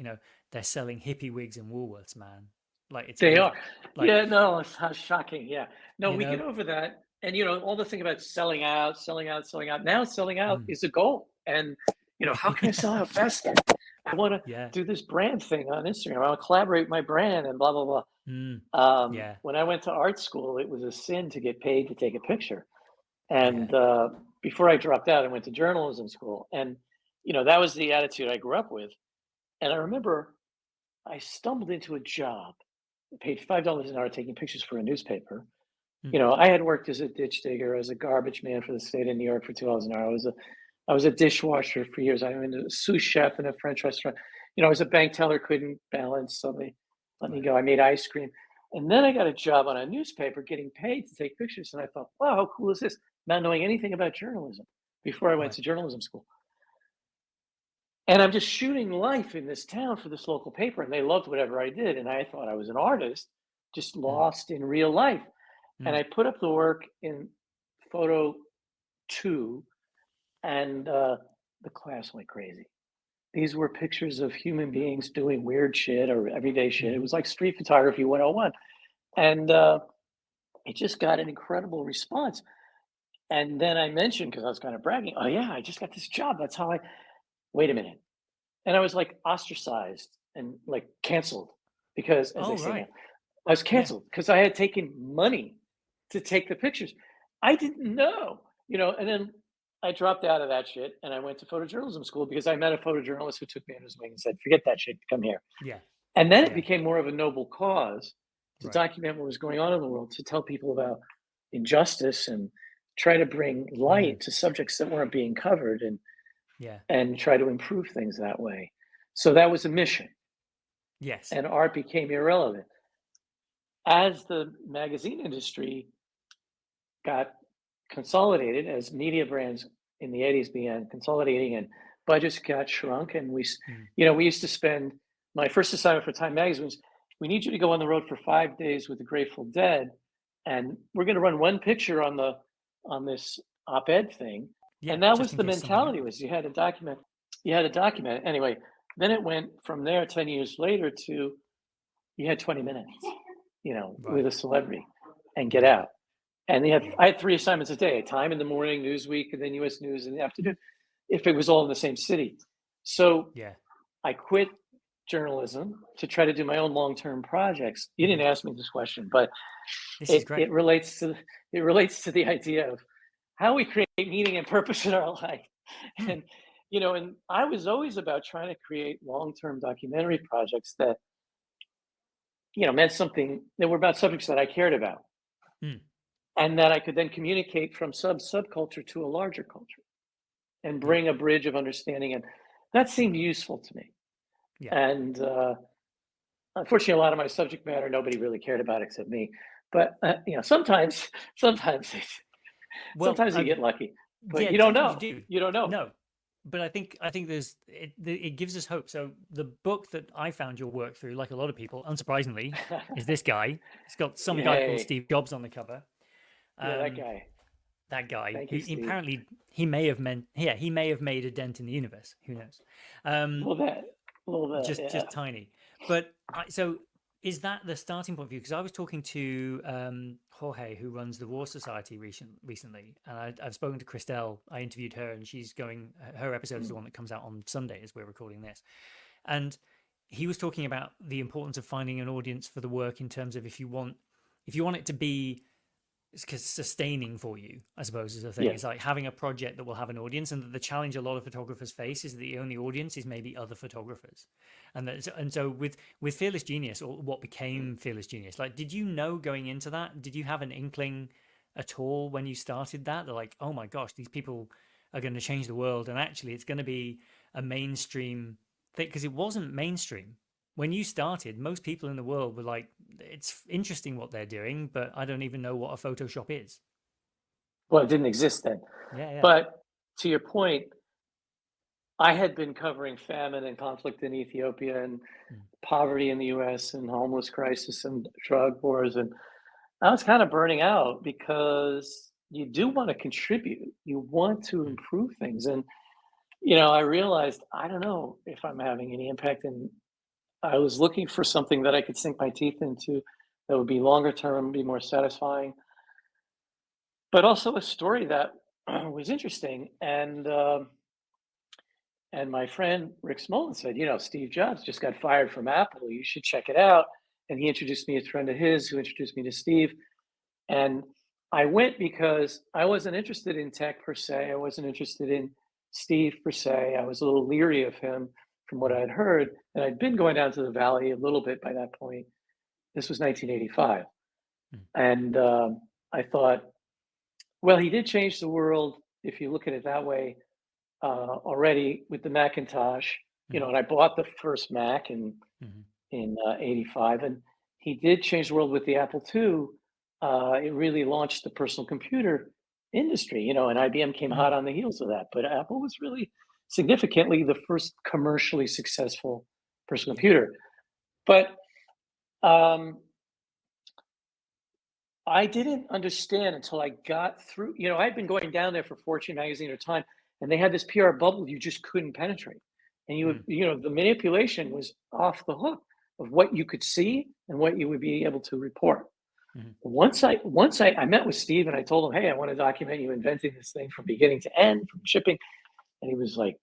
[SPEAKER 1] they're selling hippie wigs in Woolworths, man. Like it's
[SPEAKER 2] they are.
[SPEAKER 1] over. Like,
[SPEAKER 2] Yeah, no, it's how shocking. Yeah. No,
[SPEAKER 1] you
[SPEAKER 2] we get
[SPEAKER 1] know,
[SPEAKER 2] over that. And, all the thing about selling out, selling out, selling out. Now selling out
[SPEAKER 1] mm.
[SPEAKER 2] is a goal. And, how can I sell out faster? I want to
[SPEAKER 1] Yeah.
[SPEAKER 2] do this brand thing on Instagram. I want to collaborate with my brand and blah, blah, blah.
[SPEAKER 1] Mm. Yeah.
[SPEAKER 2] When I went to art school, it was a sin to get paid to take a picture.
[SPEAKER 1] Yeah.
[SPEAKER 2] And before I dropped out, I went to journalism school. And, that was the attitude I grew up with. And I remember I stumbled into a job, paid $5 an hour taking pictures for a newspaper.
[SPEAKER 1] Mm.
[SPEAKER 2] I had worked as a ditch digger, as a garbage man for the state of New York for $2 an hour. I was a dishwasher for years. I was a sous chef in a French restaurant. I was a bank teller, couldn't balance, so they let me
[SPEAKER 1] Right.
[SPEAKER 2] go. I made ice cream. And then I got a job on a newspaper getting paid to take pictures. And I thought, wow, how cool is this? Not knowing anything about journalism before I went
[SPEAKER 1] Right.
[SPEAKER 2] to journalism school. And I'm just shooting life in this town for this local paper. And they loved whatever I did. And I thought I was an artist, just
[SPEAKER 1] Mm.
[SPEAKER 2] lost in real life. And
[SPEAKER 1] Mm.
[SPEAKER 2] I put up the work in photo two, and the class went crazy. These were pictures of human beings doing weird shit or everyday shit. It
[SPEAKER 1] Mm-hmm.
[SPEAKER 2] was like street photography 101. And it just got an incredible response. And then I mentioned, because I was kind of bragging, oh, yeah, I just got this job. That's how wait a minute. And I was like ostracized and like canceled because, as they
[SPEAKER 1] Oh,
[SPEAKER 2] say now,
[SPEAKER 1] right.
[SPEAKER 2] I was
[SPEAKER 1] Yeah.
[SPEAKER 2] canceled because I had taken money to take the pictures. I didn't know, and then I dropped out of that shit and I went to photojournalism school because I met a photojournalist who took me under his wing and said, forget that shit, come here.
[SPEAKER 1] Yeah.
[SPEAKER 2] And then it
[SPEAKER 1] Yeah.
[SPEAKER 2] became more of a noble cause to
[SPEAKER 1] Right.
[SPEAKER 2] document what was going on in the world, to tell people about injustice and try to bring
[SPEAKER 1] Mm.
[SPEAKER 2] light to subjects that weren't being covered,
[SPEAKER 1] Yeah.
[SPEAKER 2] and try to improve things that way. So that was a mission,
[SPEAKER 1] Yes.
[SPEAKER 2] and art became irrelevant. As the magazine industry got consolidated, as media brands in the 80s began consolidating and budgets got shrunk, and
[SPEAKER 1] Mm.
[SPEAKER 2] we used to spend, my first assignment for Time Magazine was, we need you to go on the road for 5 days with the Grateful Dead, and we're going to run one picture on this op-ed thing.
[SPEAKER 1] Yeah.
[SPEAKER 2] And that
[SPEAKER 1] Just
[SPEAKER 2] was
[SPEAKER 1] in
[SPEAKER 2] the
[SPEAKER 1] case something
[SPEAKER 2] mentality,
[SPEAKER 1] happens.
[SPEAKER 2] was you had to document it. Anyway, then it went from there 10 years later to, you had 20 minutes, with
[SPEAKER 1] Right.
[SPEAKER 2] a celebrity, and get
[SPEAKER 1] Yeah.
[SPEAKER 2] out. And
[SPEAKER 1] Yeah.
[SPEAKER 2] I had 3 assignments a day: Time in the morning, Newsweek, and then US News in the afternoon, if it was all in the same city. So
[SPEAKER 1] Yeah.
[SPEAKER 2] I quit journalism to try to do my own long-term projects. You
[SPEAKER 1] Mm-hmm.
[SPEAKER 2] didn't ask me this question, but
[SPEAKER 1] This is
[SPEAKER 2] it
[SPEAKER 1] great.
[SPEAKER 2] it relates to the idea of how we create meaning and purpose in our life.
[SPEAKER 1] Mm.
[SPEAKER 2] And and I was always about trying to create long-term documentary projects that meant something, that were about subjects that I cared about,
[SPEAKER 1] Mm.
[SPEAKER 2] and that I could then communicate from subculture to a larger culture and
[SPEAKER 1] Yeah.
[SPEAKER 2] bring a bridge of understanding. And that seemed useful to me.
[SPEAKER 1] Yeah.
[SPEAKER 2] And unfortunately, a lot of my subject matter, nobody really cared about except me. But sometimes, sometimes,
[SPEAKER 1] Well,
[SPEAKER 2] sometimes you get lucky, but
[SPEAKER 1] yeah,
[SPEAKER 2] you don't
[SPEAKER 1] sometimes you
[SPEAKER 2] know.
[SPEAKER 1] do.
[SPEAKER 2] You don't know.
[SPEAKER 1] No, but I think it gives us hope. So the book that I found your work through, like a lot of people, unsurprisingly, is this guy. It's got some guy called
[SPEAKER 2] Yay!
[SPEAKER 1] Steve Jobs on the cover.
[SPEAKER 2] Yeah, that
[SPEAKER 1] Um,
[SPEAKER 2] guy.
[SPEAKER 1] that guy
[SPEAKER 2] Thank
[SPEAKER 1] who
[SPEAKER 2] you, Steve.
[SPEAKER 1] apparently he may have made a dent in the universe. Who knows?
[SPEAKER 2] A
[SPEAKER 1] Um,
[SPEAKER 2] little bit, a little bit.
[SPEAKER 1] just
[SPEAKER 2] Yeah.
[SPEAKER 1] tiny. But so is that the starting point for you? Because I was talking to Jorge, who runs the War Society recently, and I've spoken to Christelle. I interviewed her, and she's going. Her episode is the one that comes out on Sunday, as we're recording this, and he was talking about the importance of finding an audience for the work in terms of if you want it to be sustaining for you, I suppose, is the thing.
[SPEAKER 2] Yeah.
[SPEAKER 1] It's like having a project that will have an audience, and the challenge a lot of photographers face is that the only audience is maybe other photographers. And so with Fearless Genius, or what became Fearless Genius, like, did you know going into that? Did you have an inkling at all when you started that? They're like, oh my gosh, these people are going to change the world, and actually, it's going to be a mainstream thing, because it wasn't mainstream when you started. Most people in the world were like, it's interesting what they're doing, but I don't even know what a Photoshop is.
[SPEAKER 2] Well, it didn't exist then.
[SPEAKER 1] Yeah, yeah.
[SPEAKER 2] But to your point, I had been covering famine and conflict in Ethiopia and
[SPEAKER 1] Mm,
[SPEAKER 2] poverty in the US and homeless crisis and drug wars. And I was kind of burning out because you do want to contribute, you want to
[SPEAKER 1] mm,
[SPEAKER 2] improve things. And, I realized I don't know if I'm having any impact. And I was looking for something that I could sink my teeth into that would be longer term, be more satisfying, but also a story that was interesting. And my friend Rick Smolin said, Steve Jobs just got fired from Apple. You should check it out. And he introduced me to a friend of his who introduced me to Steve. And I went because I wasn't interested in tech per se. I wasn't interested in Steve per se. I was a little leery of him from what
[SPEAKER 1] mm,
[SPEAKER 2] I had heard. And I'd been going down to the valley a little bit by that point. This was 1985.
[SPEAKER 1] mm,
[SPEAKER 2] And I thought, well, he did change the world if you look at it that way already with the Macintosh.
[SPEAKER 1] mm,
[SPEAKER 2] And I bought the first Mac
[SPEAKER 1] mm,
[SPEAKER 2] in '85, and he did change the world with the Apple II. It really launched the personal computer industry, and IBM came hot
[SPEAKER 1] mm,
[SPEAKER 2] on the heels of that. But Apple was really significantly the first commercially successful personal
[SPEAKER 1] yeah.
[SPEAKER 2] computer. But um, I didn't understand until I got through. I'd been going down there for Fortune magazine or Time, and they had this PR bubble you just couldn't penetrate. And
[SPEAKER 1] Mm,
[SPEAKER 2] the manipulation was off the hook of what you could see and what you would be able to report.
[SPEAKER 1] mm,
[SPEAKER 2] Once I met with Steve and I told him, hey, I want to document you inventing this thing from beginning to end, from shipping. And he was like,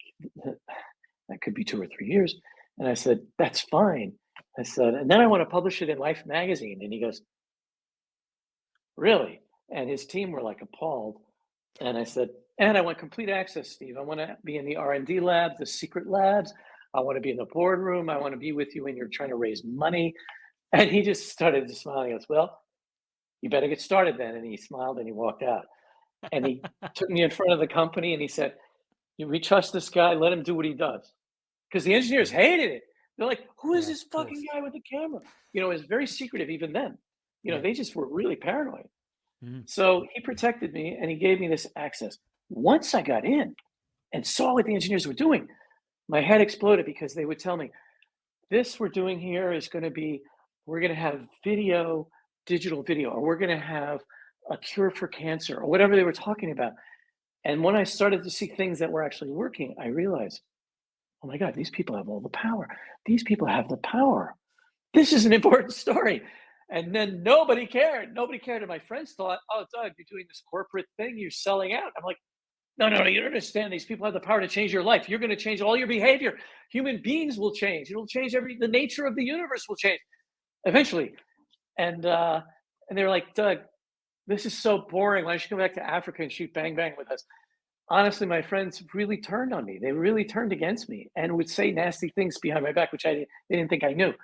[SPEAKER 2] that could be 2 or 3 years. And I said, that's fine. I said, and then I want to publish it in Life magazine. And he goes, really? And his team were like appalled. And I said, and I want complete access, Steve. I want to be in the R&D lab, the secret labs. I want to be in the boardroom. I want to be with you when you're trying to raise money. And he just started to smile. He goes, well, you better get started then. And he smiled and he walked out. And he took me in front of the company and he said, we trust this guy. Let him do what he does. Because the engineers
[SPEAKER 1] mm.
[SPEAKER 2] hated it. They're like, who is
[SPEAKER 1] Yeah,
[SPEAKER 2] this
[SPEAKER 1] of
[SPEAKER 2] fucking
[SPEAKER 1] course.
[SPEAKER 2] guy with the camera? It was very secretive even then.
[SPEAKER 1] Yeah.
[SPEAKER 2] They just were really paranoid.
[SPEAKER 1] Mm,
[SPEAKER 2] So he protected me and he gave me this access. Once I got in and saw what the engineers were doing, my head exploded because they would tell me, this we're doing here is going to be, we're going to have video, digital video, or we're going to have a cure for cancer, or whatever they were talking about. And when I started to see things that were actually working, I realized, oh my God, these people have all the power. These people have the power. This is an important story. And then nobody cared. Nobody cared. And my friends thought, oh, Doug, you're doing this corporate thing. You're selling out. I'm like, no, no, no. You don't understand. These people have the power to change your life. You're going to change all your behavior. Human beings will change. It'll change the nature of the universe will change eventually. And they were like, Doug, this is so boring. Why don't you come back to Africa and shoot bang bang with us? Honestly, my friends really turned on me. They really turned against me and would say nasty things behind my back, which they didn't think I knew.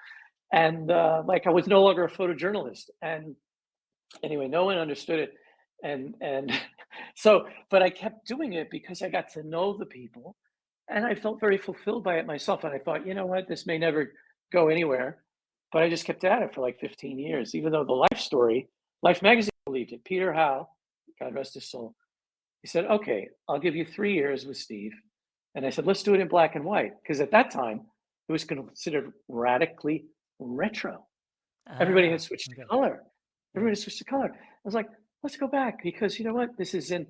[SPEAKER 2] And like I was no longer a photojournalist. And anyway, no one understood it. And so, but I kept doing it because I got to know the people, and I felt very fulfilled by it myself. And I thought, you know what, this may never go anywhere, but I just kept at it for like 15 years. Even though the Life story, Life magazine believed it. Peter Howe, God rest his soul, he said, okay, I'll give you 3 years with Steve. And I said, let's do it in black and white. Because at that time, it was considered radically retro. Everybody had
[SPEAKER 1] Ah,
[SPEAKER 2] switched to
[SPEAKER 1] okay.
[SPEAKER 2] color.
[SPEAKER 1] Yeah.
[SPEAKER 2] Everybody switched to color. I was like, let's go back because you know what? This is in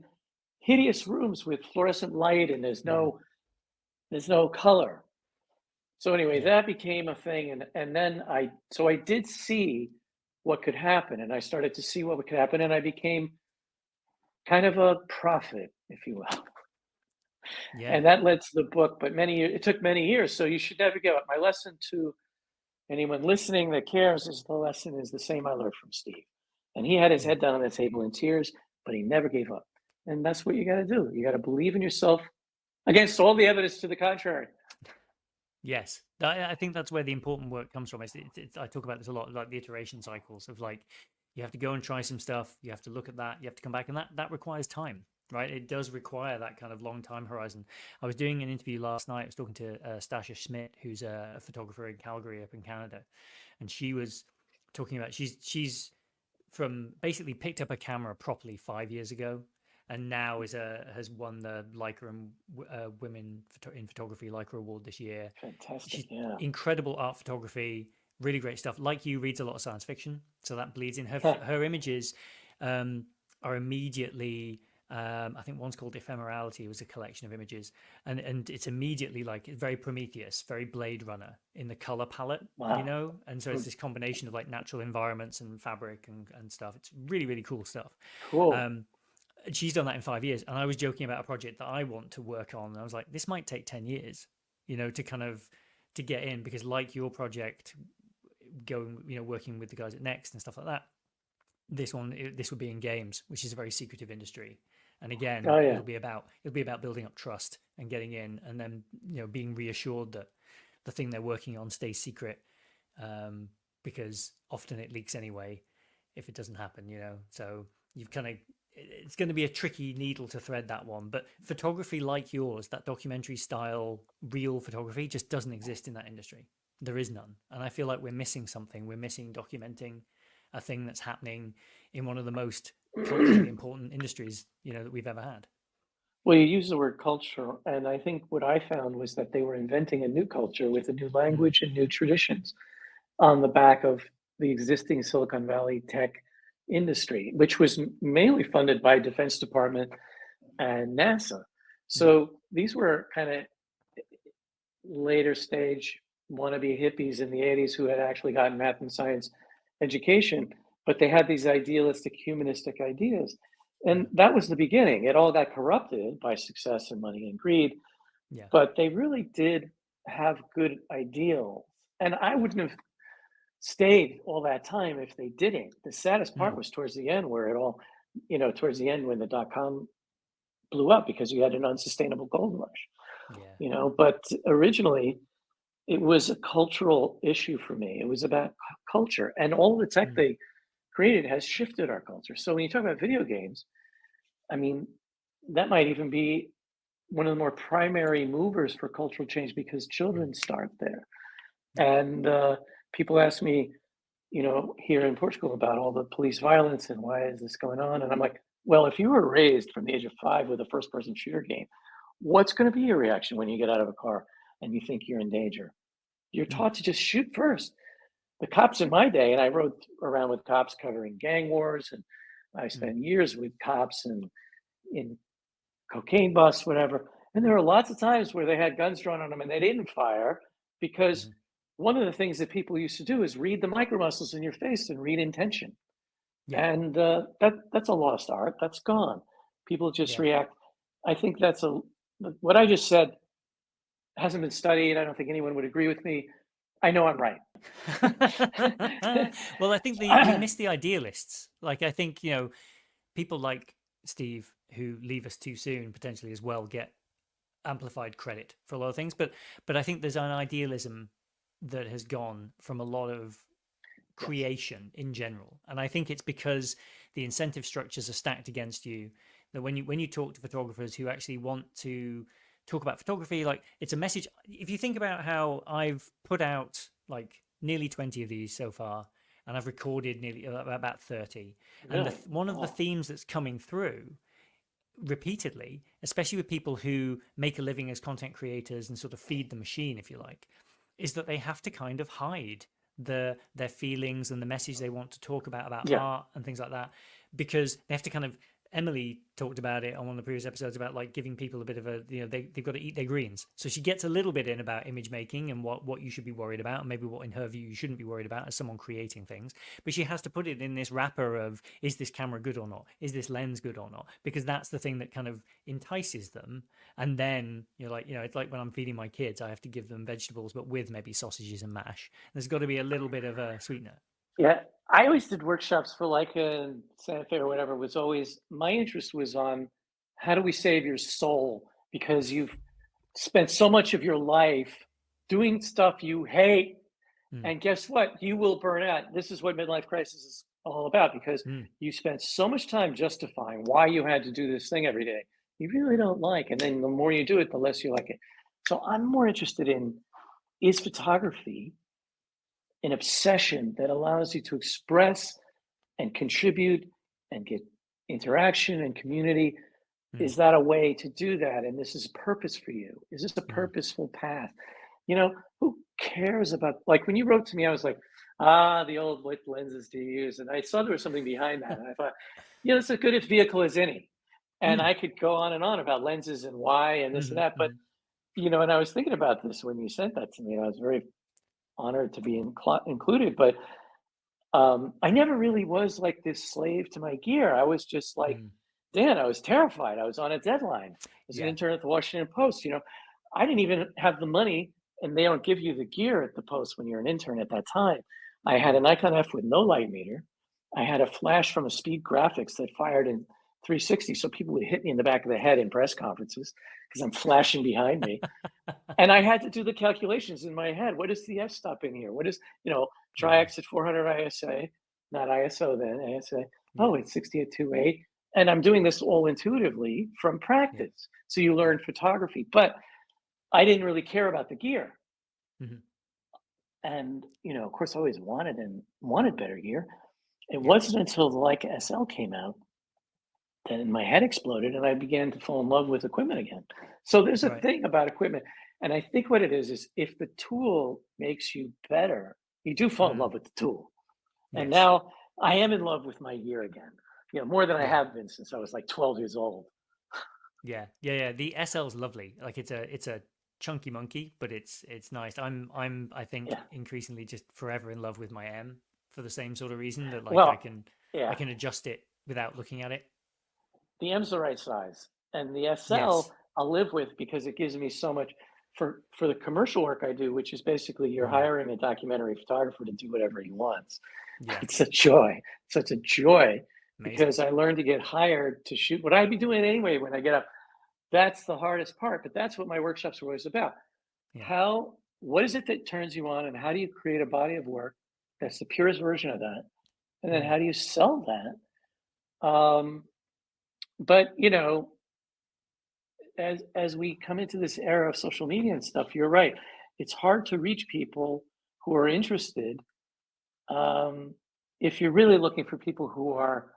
[SPEAKER 2] hideous rooms with fluorescent light and there's
[SPEAKER 1] Mm,
[SPEAKER 2] no color. So anyway,
[SPEAKER 1] yeah.
[SPEAKER 2] that became a thing. And then I did see what could happen and I started to see what could happen and I became kind of a prophet, if you will.
[SPEAKER 1] Yeah.
[SPEAKER 2] And that led to the book, but it took many years. So you should never give up. My lesson to anyone listening that cares is the lesson is the same I learned from Steve. And he had his
[SPEAKER 1] Mm.
[SPEAKER 2] head down on the table in tears, but he never gave up. And that's what you got to do. You got to believe in yourself against all the evidence to the contrary.
[SPEAKER 1] Yes, I think that's where the important work comes from. I talk about this a lot, like the iteration cycles of like you have to go and try some stuff, you have to look at that, you have to come back, and that requires time, right? It does require that kind of long time horizon. I was doing an interview last night. I was talking to Stasha Schmidt, who's a photographer in Calgary, up in Canada, and she was talking about she's from basically picked up a camera properly 5 years ago, and now has won the Leica and Women in Photography Leica Award this year.
[SPEAKER 2] Fantastic.
[SPEAKER 1] She's
[SPEAKER 2] Yeah.
[SPEAKER 1] incredible art photography, really great stuff. Like you, reads a lot of science fiction, so that bleeds in. Her images are immediately. I think one's called Ephemerality. It was a collection of images, and it's immediately like very Prometheus, very Blade Runner in the color palette,
[SPEAKER 2] Wow.
[SPEAKER 1] And so it's this combination of like natural environments and fabric and stuff. It's really really cool stuff.
[SPEAKER 2] Cool.
[SPEAKER 1] Um, she's done that in 5 years, and I was joking about a project that I want to work on. And I was like, this might take 10 years, to kind of to get in, because like your project, going, working with the guys at Next and stuff like that, this would be in games, which is a very secretive industry. And again,
[SPEAKER 2] Oh yeah.
[SPEAKER 1] it'll be about building up trust and getting in, and then being reassured that the thing they're working on stays secret, because often it leaks anyway if it doesn't happen. So you've kind of it's going to be a tricky needle to thread, that one. But photography like yours, that documentary style real photography, just doesn't exist in that industry. There is none, and I feel like we're missing something. We're missing documenting a thing that's happening in one of the most culturally important industries that we've ever had.
[SPEAKER 2] Well, you use the word culture, and I think what I found was that they were inventing a new culture with a new
[SPEAKER 1] Mm,
[SPEAKER 2] language and new traditions on the back of the existing Silicon Valley tech industry, which was mainly funded by Defense Department and NASA.
[SPEAKER 1] yeah.
[SPEAKER 2] So these were kind of later stage wannabe hippies in the 80s who had actually gotten math and science education, but they had these idealistic, humanistic ideas. And
[SPEAKER 1] Mm,
[SPEAKER 2] that was the beginning. It all got corrupted by success and money and greed,
[SPEAKER 1] yeah.
[SPEAKER 2] but they really did have good ideals. And I wouldn't have stayed all that time if they didn't. The saddest part
[SPEAKER 1] Mm,
[SPEAKER 2] was towards the end, where it all, towards the end when the dot com blew up because you had an unsustainable gold rush,
[SPEAKER 1] yeah.
[SPEAKER 2] But originally it was a cultural issue for me. It was about culture, and all the tech
[SPEAKER 1] Mm,
[SPEAKER 2] they created has shifted our culture. So when you talk about video games, I mean, that might even be one of the more primary movers for cultural change because
[SPEAKER 1] mm,
[SPEAKER 2] children start there.
[SPEAKER 1] yeah.
[SPEAKER 2] And people ask me, here in Portugal about all the police violence and why is this going on? And I'm like, well, if you were raised from the age of 5 with a first person shooter game, what's going to be your reaction when you get out of a car and you think you're in danger? You're
[SPEAKER 1] Mm,
[SPEAKER 2] taught to just shoot first. The cops in my day, and I rode around with cops covering gang wars, and I
[SPEAKER 1] mm,
[SPEAKER 2] spent years with cops and in cocaine busts, whatever. And there were lots of times where they had guns drawn on them and they didn't fire because
[SPEAKER 1] mm,
[SPEAKER 2] one of the things that people used to do is read the micro muscles in your face and read intention.
[SPEAKER 1] yeah.
[SPEAKER 2] And that's a lost art. That's gone. People just
[SPEAKER 1] Yeah.
[SPEAKER 2] react. I think what I just said hasn't been studied. I don't think anyone would agree with me. I know I'm right.
[SPEAKER 1] Well, I think we miss the idealists. Like, I think, people like Steve who leave us too soon potentially as well get amplified credit for a lot of things. But I think there's an idealism that has gone from a lot of
[SPEAKER 2] Yes.
[SPEAKER 1] creation in general. And I think it's because the incentive structures are stacked against you, that when you talk to photographers who actually want to talk about photography, like, it's a message. If you think about how I've put out like nearly 20 of these so far, and I've recorded nearly about 30, and
[SPEAKER 2] Really?
[SPEAKER 1] one of the
[SPEAKER 2] Oh,
[SPEAKER 1] themes that's coming through repeatedly, especially with people who make a living as content creators and sort of feed the machine, if you like, is that they have to kind of hide their feelings and the message they want to talk about
[SPEAKER 2] yeah.
[SPEAKER 1] art and things like that, because they have to kind of. Emily talked about it on one of the previous episodes about like giving people a bit of a, they've got to eat their greens. So she gets a little bit in about image making and what you should be worried about, and maybe what in her view you shouldn't be worried about as someone creating things. But she has to put it in this wrapper of, is this camera good or not? Is this lens good or not? Because that's the thing that kind of entices them. And then you're like, it's like when I'm feeding my kids, I have to give them vegetables, but with maybe sausages and mash. There's got to be a little bit of a sweetener.
[SPEAKER 2] Yeah. I always did workshops for Leica and Santa Fe or whatever. Was always my interest was on how do we save your soul because you've spent so much of your life doing stuff you hate.
[SPEAKER 1] Mm,
[SPEAKER 2] And guess what? You will burn out. This is what midlife crisis is all about because
[SPEAKER 1] mm,
[SPEAKER 2] you spent so much time justifying why you had to do this thing every day you really don't like. And then the more you do it, the less you like it. So I'm more interested in, is photography an obsession that allows you to express and contribute and get interaction and community?
[SPEAKER 1] Mm,
[SPEAKER 2] is that a way to do that? And this is purpose for you. Is this a
[SPEAKER 1] mm.
[SPEAKER 2] purposeful path? You know, who cares about, like, when you wrote to me, I was like, the old, what lenses do you use? And I saw there was something behind that. And I thought, it's a good vehicle as any. And
[SPEAKER 1] Mm,
[SPEAKER 2] I could go on and on about lenses and why and this and
[SPEAKER 1] mhm,
[SPEAKER 2] that. But,
[SPEAKER 1] mhm.
[SPEAKER 2] and I was thinking about this when you sent that to me. And I was very honored to be included. But I never really was like this slave to my gear. I was just like,
[SPEAKER 1] Mm.
[SPEAKER 2] Dan, I was terrified. I was on a deadline as an
[SPEAKER 1] Yeah.
[SPEAKER 2] intern at the Washington Post. I didn't even have the money, and they don't give you the gear at the Post when you're an intern at that time. I had
[SPEAKER 1] Mm.
[SPEAKER 2] a Nikon F with no light meter. I had a flash from a Speed Graphics that fired in 360, so people would hit me in the back of the head in press conferences because I'm flashing behind me. And I had to do the calculations in my head. What is the f-stop in here? What is,
[SPEAKER 1] Yeah.
[SPEAKER 2] tri-X at 400 ISA, not ISO then, ASA.
[SPEAKER 1] Yeah.
[SPEAKER 2] Oh, it's 60 at 2.8. And I'm doing this all intuitively from
[SPEAKER 1] Yeah.
[SPEAKER 2] practice. So you
[SPEAKER 1] Yeah.
[SPEAKER 2] learn photography, but I didn't really care about the gear.
[SPEAKER 1] Mhm.
[SPEAKER 2] And, of course, I always wanted better gear. It
[SPEAKER 1] Yeah.
[SPEAKER 2] wasn't until the Leica SL came out then my head exploded and I began to fall in love with equipment again. So there's a
[SPEAKER 1] Right.
[SPEAKER 2] thing about equipment. And I think what it is if the tool makes you better, you do fall in
[SPEAKER 1] Mm.
[SPEAKER 2] love with the tool. And
[SPEAKER 1] Yes.
[SPEAKER 2] now I am in love with my gear again, more than I
[SPEAKER 1] Yeah.
[SPEAKER 2] have been since I was like 12 years old.
[SPEAKER 1] Yeah. Yeah. Yeah. The SL's lovely. Like it's a chunky monkey, but it's nice. I think
[SPEAKER 2] Yeah.
[SPEAKER 1] increasingly just forever in love with my M for the same sort of reason that like I
[SPEAKER 2] Well,
[SPEAKER 1] can I
[SPEAKER 2] yeah,
[SPEAKER 1] can adjust it without looking at it.
[SPEAKER 2] the M's the right size. And the SL
[SPEAKER 1] Yes.
[SPEAKER 2] I'll live with because it gives me so much for the commercial work I do, which is basically you're
[SPEAKER 1] Mm.
[SPEAKER 2] hiring a documentary photographer to do whatever he wants.
[SPEAKER 1] Yeah.
[SPEAKER 2] It's a joy. Such a joy
[SPEAKER 1] Amazing.
[SPEAKER 2] because I learned to get hired to shoot what I'd be doing anyway when I get up. That's the hardest part, but that's what my workshops are always about.
[SPEAKER 1] Yeah.
[SPEAKER 2] What is it that turns you on, and how do you create a body of work that's the purest version of that? And then
[SPEAKER 1] Mm.
[SPEAKER 2] how do you sell that? But as we come into this era of social media and stuff, you're right. It's hard to reach people who are interested um, if you're really looking for people who are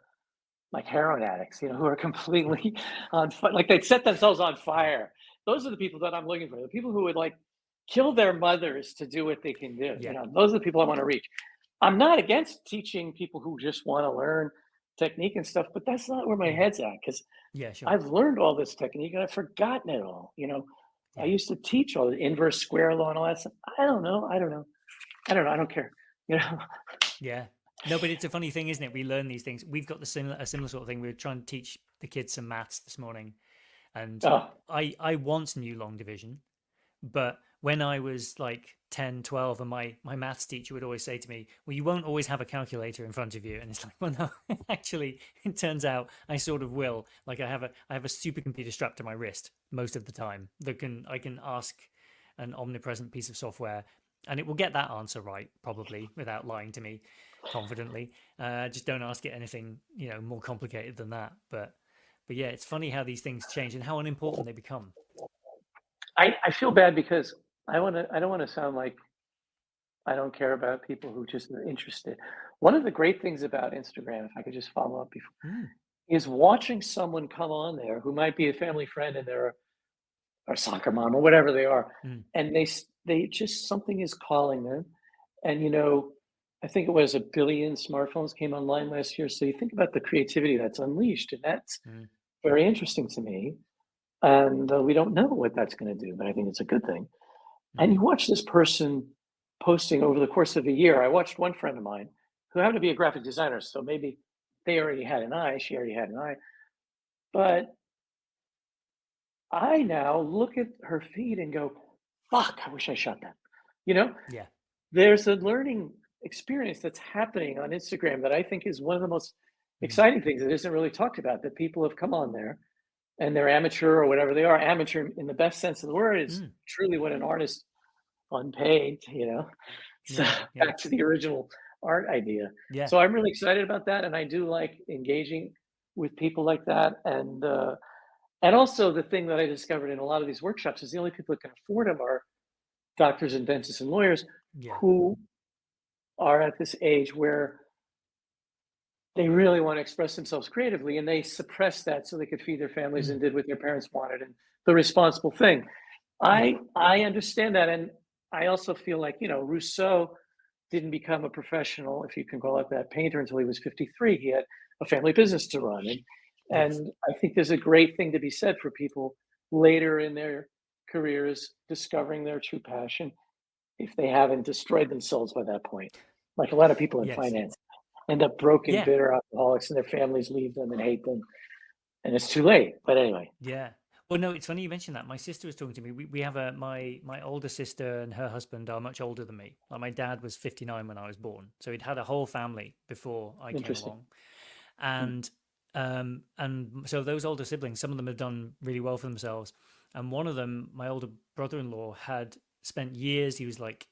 [SPEAKER 2] like heroin addicts, who are completely on fire, like they set themselves on
[SPEAKER 1] Yeah.
[SPEAKER 2] fire. Those are the people that I'm looking for. The people who would like kill their mothers to do what they can do.
[SPEAKER 1] Yeah.
[SPEAKER 2] Those are the people I want to reach. I'm not against teaching people who just want to learn technique and stuff, but that's not where my
[SPEAKER 1] Mm.
[SPEAKER 2] head's at because
[SPEAKER 1] Yeah. Sure.
[SPEAKER 2] I've learned all this technique and I've forgotten it all. I
[SPEAKER 1] Yeah.
[SPEAKER 2] used to teach all the inverse square law and all that stuff. I don't know. I don't know. I don't know. I don't care. You know.
[SPEAKER 1] Yeah. No, but it's a funny thing, isn't it? We learn these things. We've got a similar sort of thing. We were trying to teach the kids some maths this morning, and
[SPEAKER 2] Oh,
[SPEAKER 1] I once knew long division, but when I was like 10, 12, and my maths teacher would always say to me, well, you won't always have a calculator in front of you. And it's like, well, no, actually, it turns out I sort of will. Like I have a supercomputer strapped to my wrist most of the time that I can ask an omnipresent piece of software and it will get that answer right, probably, without lying to me confidently. Just don't ask it anything, more complicated than that. But yeah, it's funny how these things change and how unimportant they become.
[SPEAKER 2] I feel bad because I don't want to sound like I don't care about people who just are interested. One of the great things about Instagram, if I could just follow up before,
[SPEAKER 1] Mm,
[SPEAKER 2] is watching someone come on there who might be a family friend and they're a soccer mom or whatever they are,
[SPEAKER 1] mm,
[SPEAKER 2] and they just something is calling them, and I think it was 1 billion smartphones came online last year. So you think about the creativity that's unleashed, and that's
[SPEAKER 1] mm,
[SPEAKER 2] very interesting to me. And we don't know what that's going to do, but I think it's a good thing. And
[SPEAKER 1] mm,
[SPEAKER 2] you watch this person posting over the course of a year. I watched one friend of mine who happened to be a graphic designer, so maybe they already had an eye, she already had an eye. But I now look at her feed and go, fuck, I wish I shot that. You know,
[SPEAKER 1] yeah.
[SPEAKER 2] there's a learning experience that's happening on Instagram that I think is one of the most
[SPEAKER 1] Mm,
[SPEAKER 2] exciting things that isn't really talked about, that people have come on there and they're amateur or whatever they are. Amateur in the best sense of the word is
[SPEAKER 1] mm,
[SPEAKER 2] truly what an artist unpaid. So
[SPEAKER 1] yeah. Yeah.
[SPEAKER 2] back to the original art idea.
[SPEAKER 1] Yeah.
[SPEAKER 2] So I'm really excited about that, and I do like engaging with people like that. And also the thing that I discovered in a lot of these workshops is the only people that can afford them are doctors and dentists and lawyers
[SPEAKER 1] Yeah.
[SPEAKER 2] who are at this age where they really want to express themselves creatively, and they suppress that so they could feed their families
[SPEAKER 1] Mm,
[SPEAKER 2] and did what their parents wanted and the responsible thing.
[SPEAKER 1] yeah.
[SPEAKER 2] I understand that, and I also feel like, Rousseau didn't become a professional, if you can call it that, painter until he was 53. He had a family business to run, and
[SPEAKER 1] Yes.
[SPEAKER 2] I think there's a great thing to be said for people later in their careers discovering their true passion if they haven't destroyed themselves by that point. Like a lot of people in
[SPEAKER 1] Yes.
[SPEAKER 2] finance end up broken,
[SPEAKER 1] Yeah.
[SPEAKER 2] bitter alcoholics, and their families leave them and hate them, and it's too late. But anyway,
[SPEAKER 1] Yeah. Well, no, it's funny you mentioned that. My sister was talking to me. We have my older sister and her husband are much older than me. Like my dad was 59 when I was born, so he'd had a whole family before I came
[SPEAKER 2] interesting.
[SPEAKER 1] along.
[SPEAKER 2] Hmm.
[SPEAKER 1] And so those older siblings, some of them have done really well for themselves. And one of them, my older brother-in-law, had spent years. He was like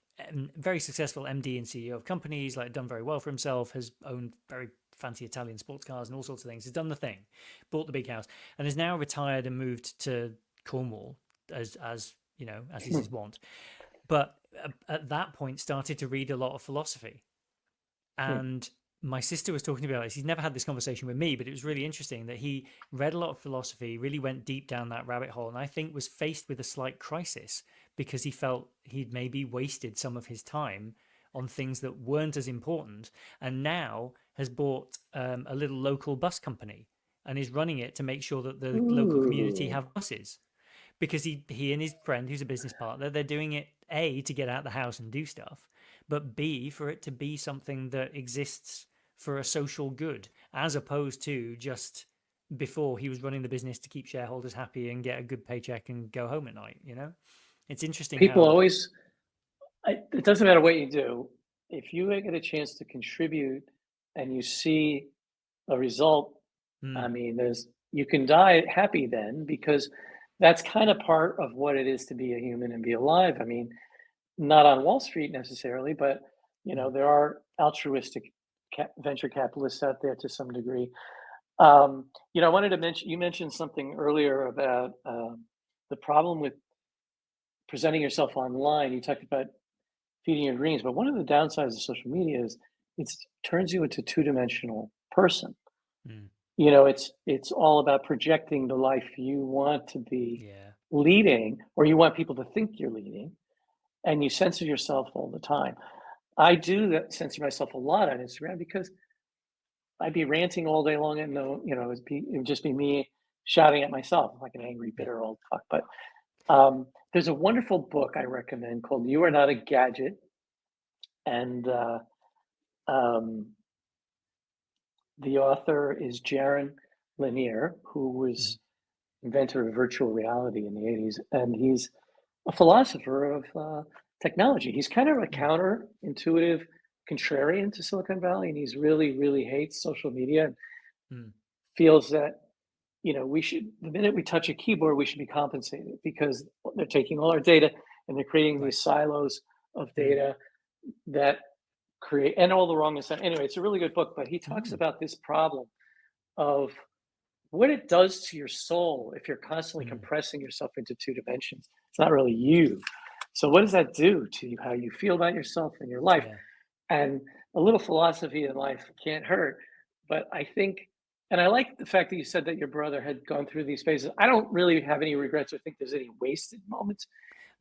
[SPEAKER 1] very successful MD and CEO of companies, like done very well for himself, has owned very fancy Italian sports cars and all sorts of things. Has done the thing, bought the big house, and is now retired and moved to Cornwall as you know, as is
[SPEAKER 2] Hmm.
[SPEAKER 1] his wont. But at that point, started to read a lot of philosophy.
[SPEAKER 2] Hmm.
[SPEAKER 1] And my sister was talking to me about this. He's never had this conversation with me, but it was really interesting that he read a lot of philosophy, really went deep down that rabbit hole, and I think was faced with a slight crisis because he felt he'd maybe wasted some of his time on things that weren't as important, and now has bought a little local bus company and is running it to make sure that the local community
[SPEAKER 2] Ooh.
[SPEAKER 1] have buses because he and his friend who's a business partner, they're doing it A to get out the house and do stuff, but B for it to be something that exists for a social good as opposed to just before he was running the business to keep shareholders happy and get a good paycheck and go home at night, you know? It's interesting
[SPEAKER 2] People
[SPEAKER 1] how
[SPEAKER 2] always, it doesn't matter what you do. If you get a chance to contribute and you see a result, I
[SPEAKER 1] mm,
[SPEAKER 2] mean, you can die happy then because that's kind of part of what it is to be a human and be alive. I mean, not on Wall Street necessarily, but
[SPEAKER 1] mm,
[SPEAKER 2] there are altruistic venture capitalists out there to some degree. I wanted to mention you mentioned something earlier about the problem with presenting yourself online. You talked about feeding your dreams, but one of the downsides of social media is it turns you into two-dimensional person.
[SPEAKER 1] mm,
[SPEAKER 2] It's all about projecting the life you want to be
[SPEAKER 1] yeah,
[SPEAKER 2] leading, or you want people to think you're leading, and you censor yourself all the time. I do that, censor myself a lot on Instagram because I'd be ranting all day long, and it would just be me shouting at myself like an angry,
[SPEAKER 1] yeah,
[SPEAKER 2] bitter old fuck. But there's a wonderful book I recommend called "You Are Not a Gadget," and um, the author is Jaron Lanier, who
[SPEAKER 1] mm,
[SPEAKER 2] was inventor of virtual reality in the 80s, and he's a philosopher of technology. He's kind of a
[SPEAKER 1] mm,
[SPEAKER 2] counterintuitive contrarian to Silicon Valley, and he's really, really hates social media and
[SPEAKER 1] mm,
[SPEAKER 2] feels that the minute we touch a keyboard, we should be compensated because they're taking all our data and they're creating
[SPEAKER 1] right,
[SPEAKER 2] these silos of
[SPEAKER 1] mm,
[SPEAKER 2] data that create and all the wrongness. Anyway, it's a really good book, but he talks
[SPEAKER 1] mm,
[SPEAKER 2] about this problem of what it does to your soul if you're constantly
[SPEAKER 1] mm,
[SPEAKER 2] compressing yourself into two dimensions. It's not really you. So, what does that do to you, how you feel about yourself and your life?
[SPEAKER 1] yeah,
[SPEAKER 2] And a little philosophy in life can't hurt. But I think, and I like the fact that you said that your brother had gone through these phases. I don't really have any regrets or think there's any wasted moments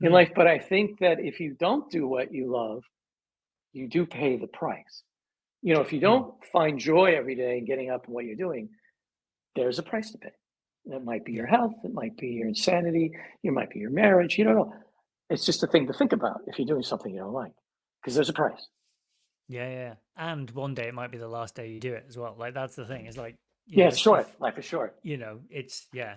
[SPEAKER 2] in
[SPEAKER 1] mm,
[SPEAKER 2] life, but I think that if you don't do what you love, you do pay the price. If you
[SPEAKER 1] mm,
[SPEAKER 2] don't find joy every day in getting up and what you're doing, there's a price to pay. It might be your
[SPEAKER 1] yeah.
[SPEAKER 2] health, it might be your insanity, it might be your marriage. You don't know. It's just a thing to think about if you're doing something you don't like, because there's a price.
[SPEAKER 1] Yeah, yeah. And one day it might be the last day you do it as well. Like that's the thing. It's like, you
[SPEAKER 2] Yeah,
[SPEAKER 1] know,
[SPEAKER 2] it's short.
[SPEAKER 1] if
[SPEAKER 2] Life is short.
[SPEAKER 1] you know, it's yeah,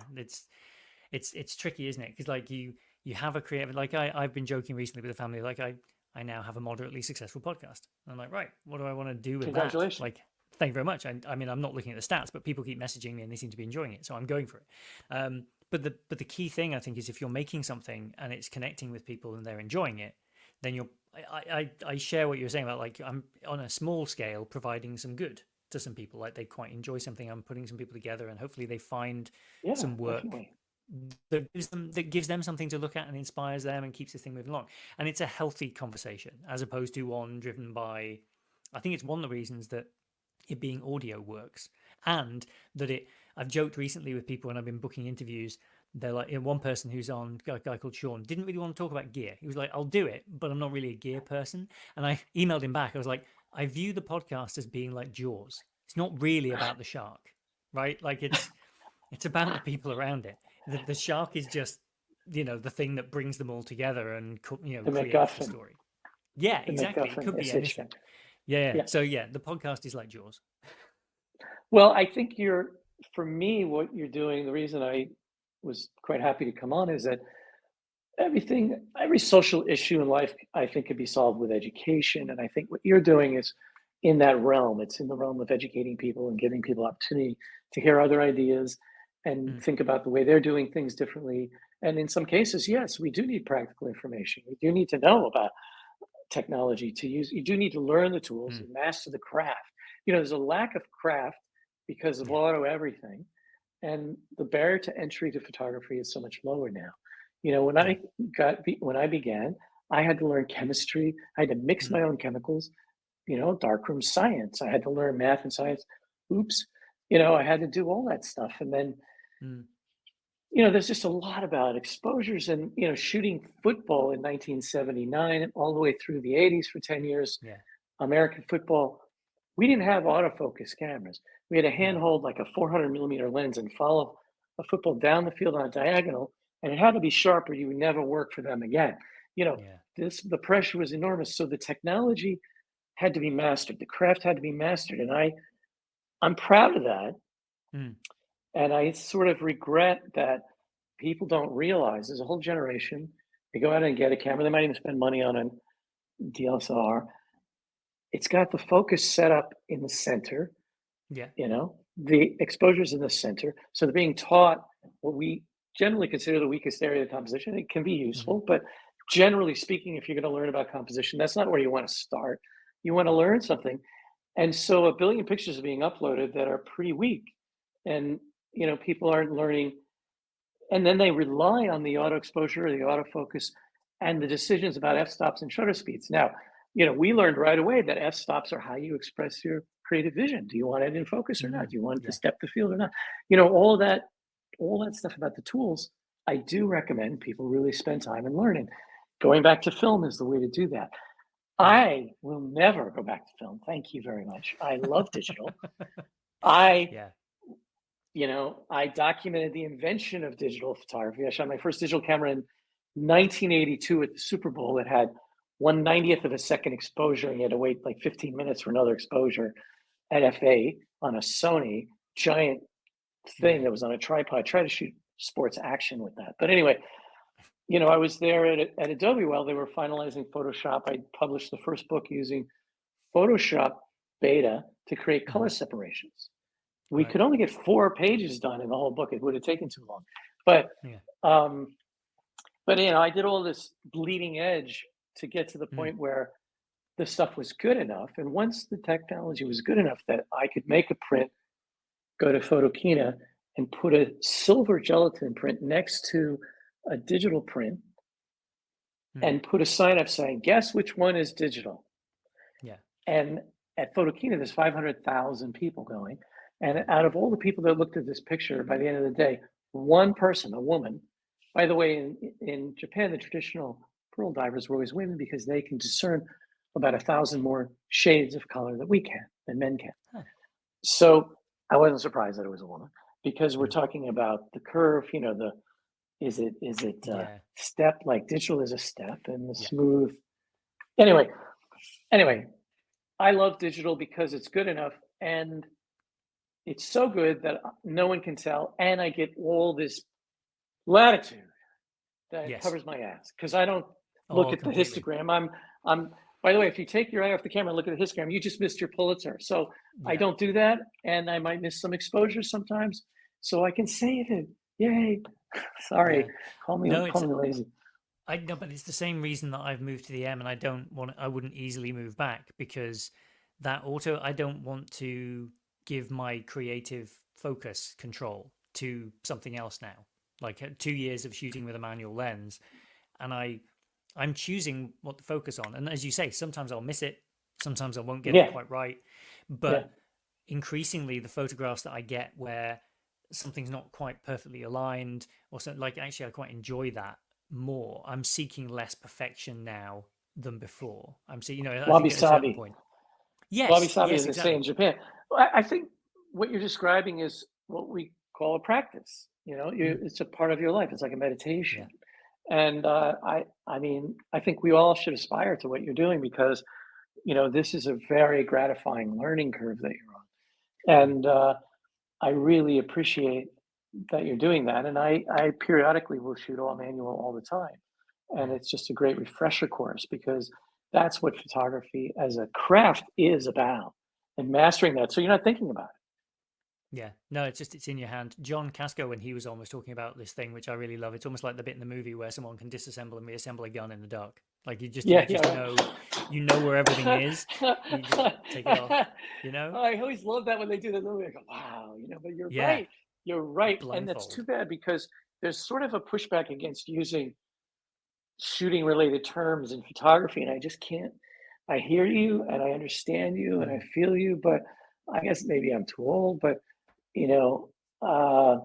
[SPEAKER 1] it's tricky, isn't it? Because like you have a creative like I've been joking recently with the family, like I now have a moderately successful podcast. And I'm like, right, what do I want to do with that?
[SPEAKER 2] Congratulations.
[SPEAKER 1] Like, thank you very much. I mean, I'm not looking at the stats, but people keep messaging me and they seem to be enjoying it, so I'm going for it. But the key thing I think is if you're making something and it's connecting with people and they're enjoying it, then you're I share what you're saying about like I'm on a small scale providing some good to some people. Like they quite enjoy something. I'm putting some people together and hopefully they find
[SPEAKER 2] Yeah,
[SPEAKER 1] some work
[SPEAKER 2] definitely.
[SPEAKER 1] that gives them something to look at and inspires them and keeps this thing moving along. And it's a healthy conversation as opposed to one driven by I think it's one of the reasons that it being audio works, and that it. I've joked recently with people when I've been booking interviews. They're like, one person who's on, a guy called Sean, didn't really want to talk about gear. He was like, I'll do it, but I'm not really a gear person. And I emailed him back. I was like, I view the podcast as being like Jaws. It's not really about the shark, right? Like it's about the people around it. The shark is just, the thing that brings them all together and
[SPEAKER 2] The
[SPEAKER 1] creates the
[SPEAKER 2] MacGuffin,
[SPEAKER 1] story. Yeah,
[SPEAKER 2] the
[SPEAKER 1] exactly. It
[SPEAKER 2] MacGuffin
[SPEAKER 1] could be
[SPEAKER 2] is hitch.
[SPEAKER 1] anything. Yeah.
[SPEAKER 2] Yeah.
[SPEAKER 1] So yeah, the podcast is like Jaws.
[SPEAKER 2] Well, I think for me, what you're doing, the reason I was quite happy to come on is that every social issue in life, I think could be solved with education. And I think what you're doing is in that realm. It's in the realm of educating people and giving people opportunity to hear other ideas and
[SPEAKER 1] Mm,
[SPEAKER 2] think about the way they're doing things differently. And in some cases, yes, we do need practical information. We do need to know about technology to use. You do need to learn the tools
[SPEAKER 1] mm,
[SPEAKER 2] and master the craft. There's a lack of craft because of
[SPEAKER 1] yeah.
[SPEAKER 2] auto everything, and the barrier to entry to photography is so much lower now. When
[SPEAKER 1] Yeah.
[SPEAKER 2] when I began, I had to learn chemistry. I had to mix
[SPEAKER 1] Mm,
[SPEAKER 2] my own chemicals. Darkroom science. I had to learn math and science. Oops, I had to do all that stuff, and then
[SPEAKER 1] mm,
[SPEAKER 2] there's just a lot about exposures and, shooting football in 1979 all the way through the 80s for 10 years,
[SPEAKER 1] yeah.
[SPEAKER 2] American football. We didn't have autofocus cameras. We had to
[SPEAKER 1] No.
[SPEAKER 2] handhold like a 400 millimeter lens and follow a football down the field on a diagonal, and it had to be sharp or you would never work for them again. You know,
[SPEAKER 1] Yeah.
[SPEAKER 2] the pressure was enormous. So the technology had to be mastered. The craft had to be mastered. And I'm proud of that.
[SPEAKER 1] Mm,
[SPEAKER 2] And I sort of regret that people don't realize there's a whole generation. They go out and get a camera. They might even spend money on a DSLR. It's got the focus set up in the center,
[SPEAKER 1] yeah.
[SPEAKER 2] the exposure's in the center. So they're being taught what we generally consider the weakest area of composition. It can be
[SPEAKER 1] Hmm.
[SPEAKER 2] useful, but generally speaking, if you're going to learn about composition, that's not where you want to start. You want to
[SPEAKER 1] No.
[SPEAKER 2] learn something. And so a billion pictures are being uploaded that are pretty weak. And people aren't learning, and then they rely on the auto exposure or the autofocus and the decisions about f-stops and shutter speeds. Now, we learned right away that f-stops are how you express your creative vision. Do you want it in focus or not?
[SPEAKER 1] Mm,
[SPEAKER 2] Do you want
[SPEAKER 1] yeah.
[SPEAKER 2] this depth of field or not? All that stuff about the tools, I do recommend people really spend time in learning. Going back to film is the way to do that.
[SPEAKER 1] Yeah.
[SPEAKER 2] I will never go back to film. Thank you very much. I love digital. I
[SPEAKER 1] Yeah.
[SPEAKER 2] I documented the invention of digital photography. I shot my first digital camera in 1982 at the Super Bowl. It had 1/90th of a second exposure, and you had to wait like 15 minutes for another exposure at FA on a Sony giant thing
[SPEAKER 1] Yeah.
[SPEAKER 2] that was on a tripod. I tried to shoot sports action with that. But anyway, I was there at Adobe while they were finalizing Photoshop. I published the first book using Photoshop beta to create color
[SPEAKER 1] Hmm.
[SPEAKER 2] separations. We
[SPEAKER 1] Right.
[SPEAKER 2] could only get 4 pages done in the whole book. It would have taken too long. But
[SPEAKER 1] Yeah.
[SPEAKER 2] um, I did all this bleeding edge to get to the
[SPEAKER 1] Mm,
[SPEAKER 2] point where the stuff was good enough. And once the technology was good enough that I could make a print, go to Photokina and put a silver gelatin print next to a digital print
[SPEAKER 1] mm,
[SPEAKER 2] and put a sign up saying, guess which one is digital?
[SPEAKER 1] yeah.
[SPEAKER 2] And at Photokina, there's 500,000 people going. And
[SPEAKER 1] Wow.
[SPEAKER 2] out of all the people that looked at this picture, by the end of the day, one person, a woman, by the way, in Japan, the traditional pearl divers were always women because they can discern about 1,000 more shades of color than men can.
[SPEAKER 1] Huh.
[SPEAKER 2] So I wasn't surprised that it was a woman because we're
[SPEAKER 1] Mm,
[SPEAKER 2] talking about the curve, the is it
[SPEAKER 1] yeah.
[SPEAKER 2] step like digital is a step and the
[SPEAKER 1] Yeah.
[SPEAKER 2] smooth. Anyway,
[SPEAKER 1] Mm,
[SPEAKER 2] anyway, I love digital because it's good enough and it's so good that no one can tell, and I get all this latitude that it
[SPEAKER 1] yes.
[SPEAKER 2] covers my ass because I don't look
[SPEAKER 1] Oh,
[SPEAKER 2] at the
[SPEAKER 1] completely.
[SPEAKER 2] histogram. I'm. By the way, if you take your eye off the camera and look at the histogram, you just missed your Pulitzer. So I
[SPEAKER 1] Yeah.
[SPEAKER 2] don't do that, and I might miss some exposure sometimes. So I can save it. Yay! Sorry,
[SPEAKER 1] Yeah.
[SPEAKER 2] call me
[SPEAKER 1] No,
[SPEAKER 2] call me lazy.
[SPEAKER 1] I know, but it's the same reason that I've moved to the M and I wouldn't easily move back because that auto, I don't want to give my creative focus control to something else now. Like 2 years of shooting with a manual lens, and I'm choosing what to focus on. And as you say, sometimes I'll miss it, sometimes I won't get it
[SPEAKER 2] Yeah,
[SPEAKER 1] quite right,
[SPEAKER 2] yeah.
[SPEAKER 1] but increasingly the photographs that I get where something's not quite perfectly aligned or something, like actually I quite enjoy that more. I'm seeking less perfection now than before. I'm seeing, I
[SPEAKER 2] Wabi
[SPEAKER 1] think at a certain
[SPEAKER 2] sabi.
[SPEAKER 1] point.
[SPEAKER 2] Wabi
[SPEAKER 1] Yes,
[SPEAKER 2] sabi,
[SPEAKER 1] yes,
[SPEAKER 2] as they say
[SPEAKER 1] exactly.
[SPEAKER 2] in Japan. I think what you're describing is what we call a practice.
[SPEAKER 1] Mm,
[SPEAKER 2] It's a part of your life. It's like a meditation.
[SPEAKER 1] yeah,
[SPEAKER 2] And I mean, I think we all should aspire to what you're doing because this is a very gratifying learning curve that you're on.
[SPEAKER 1] mm,
[SPEAKER 2] And I really appreciate that you're doing that. And I periodically will shoot all manual all the time. And
[SPEAKER 1] mm.
[SPEAKER 2] it's just a great refresher course because that's what photography as a craft is about and mastering that. So you're not thinking about
[SPEAKER 1] Yeah, no, it's in your hand. John Casco, when he was on, was talking about this thing, which I really love. It's almost like the bit in the movie where someone can disassemble and reassemble a gun in the dark. Like
[SPEAKER 2] it.
[SPEAKER 1] you
[SPEAKER 2] Yeah,
[SPEAKER 1] just
[SPEAKER 2] yeah,
[SPEAKER 1] know, where everything is. You just take it off.
[SPEAKER 2] right.
[SPEAKER 1] You know?
[SPEAKER 2] I always love that when they do the movie. I go, wow, but you're
[SPEAKER 1] Yeah,
[SPEAKER 2] right. You're right. And that's too
[SPEAKER 1] blindfold.
[SPEAKER 2] bad because there's sort of a pushback against using shooting related terms in photography. And I just can't. I hear you and I understand you and I
[SPEAKER 1] Mm.
[SPEAKER 2] feel you, but I guess maybe I'm too old, but you know, uh,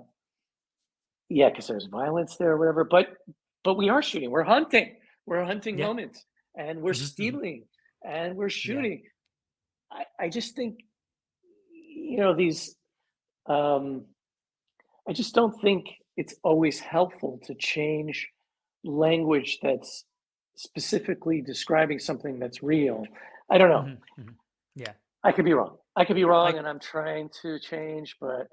[SPEAKER 2] yeah, because there's violence there or whatever. But we are shooting. We're hunting. We're hunting
[SPEAKER 1] Yeah.
[SPEAKER 2] moments, and we're
[SPEAKER 1] Hmm, hmm.
[SPEAKER 2] stealing, and we're
[SPEAKER 1] Yeah.
[SPEAKER 2] shooting. I just think these. Um, I just don't think it's always helpful to change language that's specifically describing something that's real. I don't know.
[SPEAKER 1] Hmm, hmm. Yeah.
[SPEAKER 2] I could be wrong. I could be wrong,
[SPEAKER 1] I
[SPEAKER 2] and I'm trying to change, but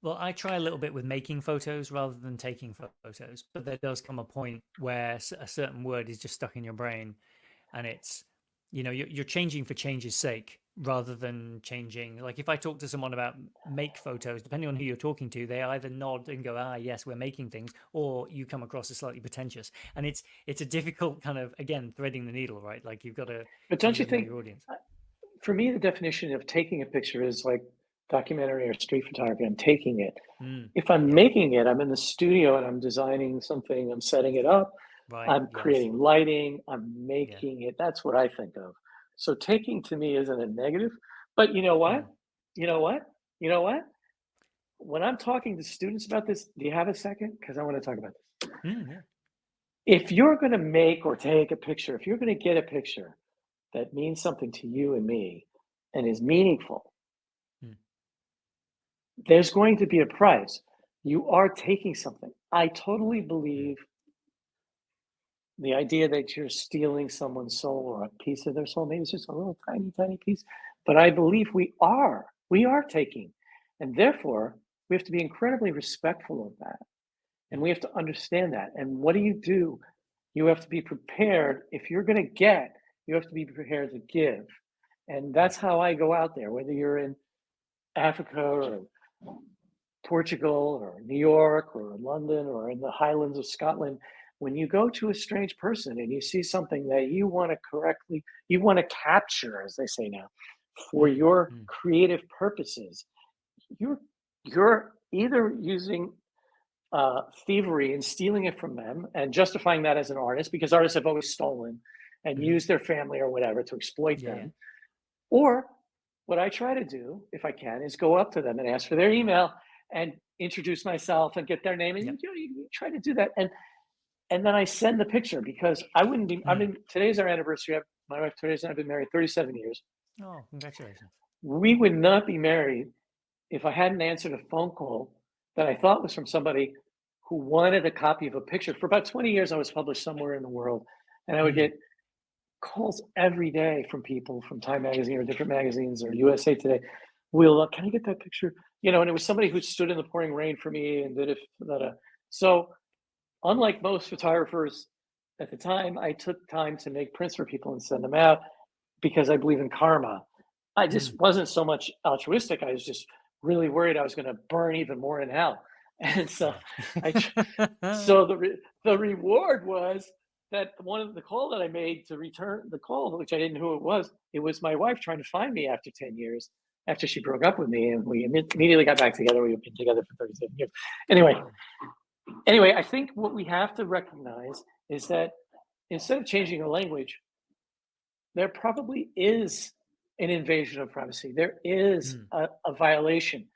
[SPEAKER 1] Well, I try a little bit with making photos rather than taking photos, but there does come a point where a certain word is just stuck in your brain, and it's, you're changing for change's sake rather than changing. Like if I talk to someone about make photos, depending on who you're talking to, they either nod and go, "Ah, yes, we're making things," or you come across as slightly pretentious, and it's a difficult kind of, again, threading the needle, right? Like
[SPEAKER 2] but
[SPEAKER 1] you've
[SPEAKER 2] don't
[SPEAKER 1] got
[SPEAKER 2] you
[SPEAKER 1] to know
[SPEAKER 2] think?
[SPEAKER 1] your audience.
[SPEAKER 2] For me, the definition of taking a picture is like documentary or street photography. I'm taking it.
[SPEAKER 1] Mm,
[SPEAKER 2] If I'm
[SPEAKER 1] yeah.
[SPEAKER 2] making it, I'm in the studio and I'm designing something, I'm setting it up,
[SPEAKER 1] Right.
[SPEAKER 2] I'm
[SPEAKER 1] Yes.
[SPEAKER 2] creating lighting, I'm
[SPEAKER 1] Yeah.
[SPEAKER 2] making it. That's what I think of. So taking to me isn't a negative. But you know what?
[SPEAKER 1] Mm,
[SPEAKER 2] You know what? You know what? When I'm talking to students about this, do you have a second? Because I want to talk about this.
[SPEAKER 1] yeah.
[SPEAKER 2] If you're going to make or take a picture, if you're going to get a picture that means something to you and me and is meaningful,
[SPEAKER 1] Mm,
[SPEAKER 2] there's going to be a price. You are taking something. I totally
[SPEAKER 1] mm,
[SPEAKER 2] believe the idea that you're stealing someone's soul or a piece of their soul. Maybe it's just a little tiny, tiny piece. But I believe we are taking. And therefore, we have to be incredibly respectful of that. And
[SPEAKER 1] mm,
[SPEAKER 2] we have to understand that. And what do? You have to be prepared. If you're going to get, you have to be prepared to give. And
[SPEAKER 1] mm,
[SPEAKER 2] that's how I go out there, whether you're in Africa or Portugal or New York or London or in the Highlands of Scotland, when you go to a strange person and you see something that you want to capture, as they say now, for
[SPEAKER 1] mm,
[SPEAKER 2] your
[SPEAKER 1] mm.
[SPEAKER 2] creative purposes, you're you're either using thievery and stealing it from them and justifying that as an artist because artists have always stolen and
[SPEAKER 1] Mhm.
[SPEAKER 2] used their family or whatever to exploit
[SPEAKER 1] Yeah, yeah.
[SPEAKER 2] them, or what I try to do, if I can, is go up to them and ask for their email and introduce myself and get their name. And
[SPEAKER 1] Yep.
[SPEAKER 2] you try to do that, and then I send the picture because I wouldn't be. I
[SPEAKER 1] Mm.
[SPEAKER 2] mean, today's our anniversary. My wife Teresa and I've been married 37 years.
[SPEAKER 1] Oh, congratulations.
[SPEAKER 2] We would not be married if I hadn't answered a phone call that I thought was from somebody who wanted a copy of a picture. For about 20 years, I was published somewhere in the world, and I would
[SPEAKER 1] Mm.
[SPEAKER 2] get calls every day from people from Time Magazine or different magazines or USA Today. Will, can I get that picture? And it was somebody who stood in the pouring rain for me and did it. So, unlike most photographers at the time, I took time to make prints for people and send them out because I believe in karma. I
[SPEAKER 1] Mm.
[SPEAKER 2] just wasn't so much altruistic. I was just really worried I was going to burn even more in hell. And so I,
[SPEAKER 1] Yeah.
[SPEAKER 2] so the reward was that one of the call that I made to return the call, which I didn't know who it was my wife trying to find me after 10 years, after she broke up with me, and we immediately got back together. We've been together for 37 years. Anyway,
[SPEAKER 1] Wow.
[SPEAKER 2] I think what we have to recognize is that instead of changing the language, there probably is an invasion of privacy. There is
[SPEAKER 1] Mm,
[SPEAKER 2] a violation.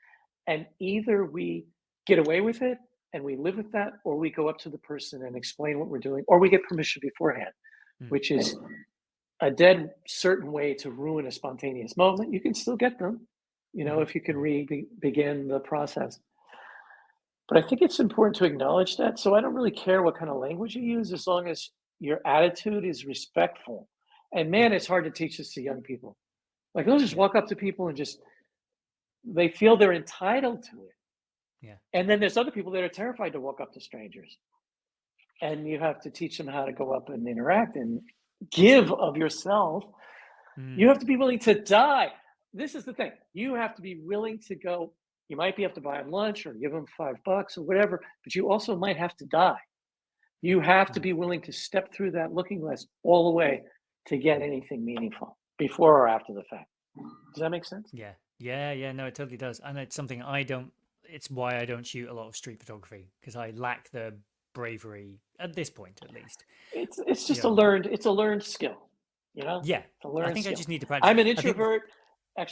[SPEAKER 2] And either we get away with it and we live with that, or we go up to the person and explain what we're doing, or we get permission beforehand,
[SPEAKER 1] mm,
[SPEAKER 2] which is a dead certain way to ruin a spontaneous moment. You can still get them,
[SPEAKER 1] mhm,
[SPEAKER 2] if you can
[SPEAKER 1] mhm.
[SPEAKER 2] begin the process. But I think it's important to acknowledge that. So I don't really care what kind of language you use as long as your attitude is respectful. And man,
[SPEAKER 1] Yeah,
[SPEAKER 2] it's hard to teach this to young people. Like they'll just
[SPEAKER 1] yeah,
[SPEAKER 2] walk up to people and just they feel they're entitled to it.
[SPEAKER 1] yeah.
[SPEAKER 2] And then there's other people that are terrified to walk up to strangers. And you have to teach them how to go up and interact and give of yourself. You
[SPEAKER 1] Mm,
[SPEAKER 2] have to be willing to die. This is the thing. You have to be willing to go. You might be have to buy them lunch or give them $5 or whatever, but you also might have to die. You have to
[SPEAKER 1] mm,
[SPEAKER 2] be willing to step through that looking glass all the way to get
[SPEAKER 1] mm.
[SPEAKER 2] anything meaningful before or after the fact. Does that make sense?
[SPEAKER 1] Yeah, yeah, yeah. No, it totally does, and it's something I don't. It's why I don't shoot a lot of street photography because I lack the bravery at this point, at least.
[SPEAKER 2] It's
[SPEAKER 1] You
[SPEAKER 2] just a
[SPEAKER 1] know,
[SPEAKER 2] learned skill,
[SPEAKER 1] yeah.
[SPEAKER 2] It's a
[SPEAKER 1] I
[SPEAKER 2] learned
[SPEAKER 1] think I
[SPEAKER 2] skill.
[SPEAKER 1] just need to practice.
[SPEAKER 2] I'm an
[SPEAKER 1] I think,
[SPEAKER 2] introvert,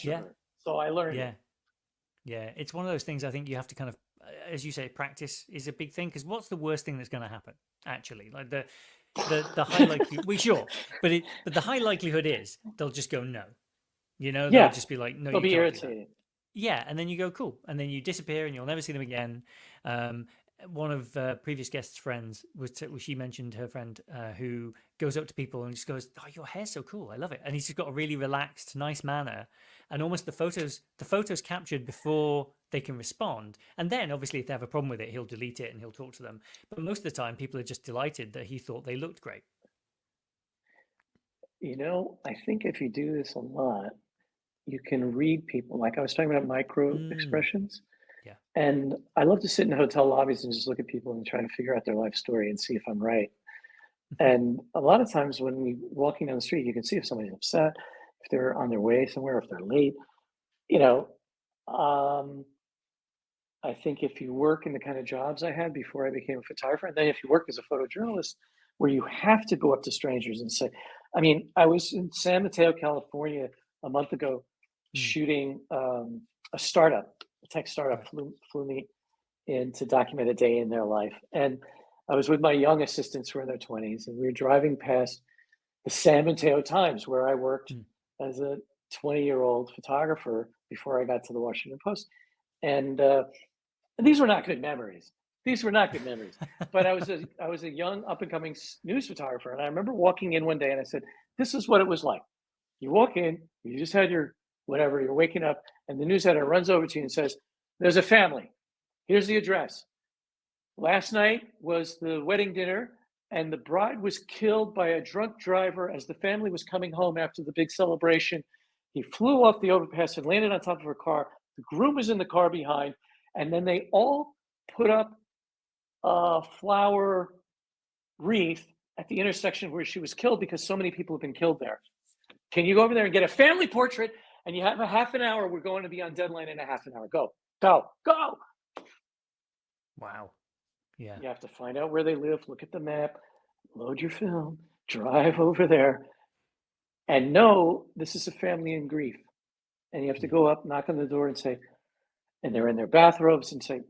[SPEAKER 1] yeah,
[SPEAKER 2] extrovert, so I learned
[SPEAKER 1] yeah,
[SPEAKER 2] it.
[SPEAKER 1] yeah. It's one of those things. I think you have to kind of, as you say, practice is a big thing. Because what's the worst thing that's going to happen? Actually, like the high likelihood. We sure, but the high likelihood is they'll just go no. They'll
[SPEAKER 2] Yeah,
[SPEAKER 1] just be like, no,
[SPEAKER 2] they'll
[SPEAKER 1] you
[SPEAKER 2] be
[SPEAKER 1] can't do that.
[SPEAKER 2] irritated.
[SPEAKER 1] Yeah, and then you go cool, and then you disappear, and you'll never see them again. Um, One of previous guests' friends she mentioned her friend who goes up to people and just goes, "Oh, your hair's so cool, I love it," and he's just got a really relaxed, nice manner, and almost the photos captured before they can respond, and then obviously if they have a problem with it, he'll delete it and he'll talk to them. But most of the time, people are just delighted that he thought they looked great.
[SPEAKER 2] I think if you do this a lot, you can read people. Like I was talking about micro
[SPEAKER 1] Mm,
[SPEAKER 2] expressions.
[SPEAKER 1] yeah.
[SPEAKER 2] And I love to sit in hotel lobbies and just look at people and try to figure out their life story and see if I'm right. And a lot of times when we walking down the street, you can see if somebody's upset, if they're on their way somewhere, if they're late. You know, um, I think if you work in the kind of jobs I had before I became a photographer, and then if you work as a photojournalist, where you have to go up to strangers and say, I mean, I was in San Mateo, California a month ago
[SPEAKER 1] Mm,
[SPEAKER 2] shooting a startup, a tech startup
[SPEAKER 1] right.
[SPEAKER 2] flew me in to document a day in their life. And I was with my young assistants who were in their 20s, and we were driving past the San Mateo Times, where I worked
[SPEAKER 1] Mm,
[SPEAKER 2] as a 20-year-old photographer before I got to the Washington Post. And these were not good memories. These were not good memories. But I was a young up and coming news photographer, and I remember walking in one day and I said, "This is what it was like. You walk in, you just had your whatever, you're waking up, and the news editor runs over to you and says, 'There's a family. Here's the address. Last night was the wedding dinner, and the bride was killed by a drunk driver as the family was coming home after the big celebration. He flew off the overpass and landed on top of her car. The groom was in the car behind, and then they all put up a flower wreath at the intersection where she was killed because so many people have been killed there. Can you go over there and get a family portrait? And you have a half an hour. We're going to be on deadline in a half an hour. Go, go, go."
[SPEAKER 1] wow. Yeah.
[SPEAKER 2] You have to find out where they live, look at the map, load your film, drive over there, and know this is a family in grief. And you have to
[SPEAKER 1] Yeah.
[SPEAKER 2] go up, knock on the door, and say, and they're in their bathrobes, and say,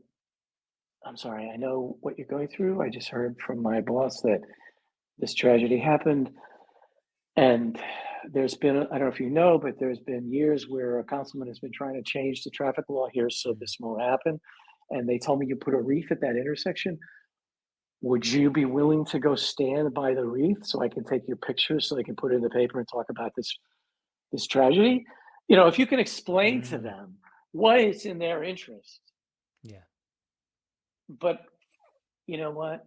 [SPEAKER 2] "I'm sorry, I know what you're going through. I just heard from my boss that this tragedy happened. And there's been, I don't know if you know, but there's been years where a councilman has been trying to change the traffic law here so
[SPEAKER 1] Mm,
[SPEAKER 2] this won't happen. And they told me you put a wreath at that intersection. Would you be willing to go stand by the wreath so I can take your picture so they can put it in the paper and talk about this tragedy?" If you can explain to
[SPEAKER 1] mm,
[SPEAKER 2] them why it's in their interest,
[SPEAKER 1] yeah.
[SPEAKER 2] but you know what?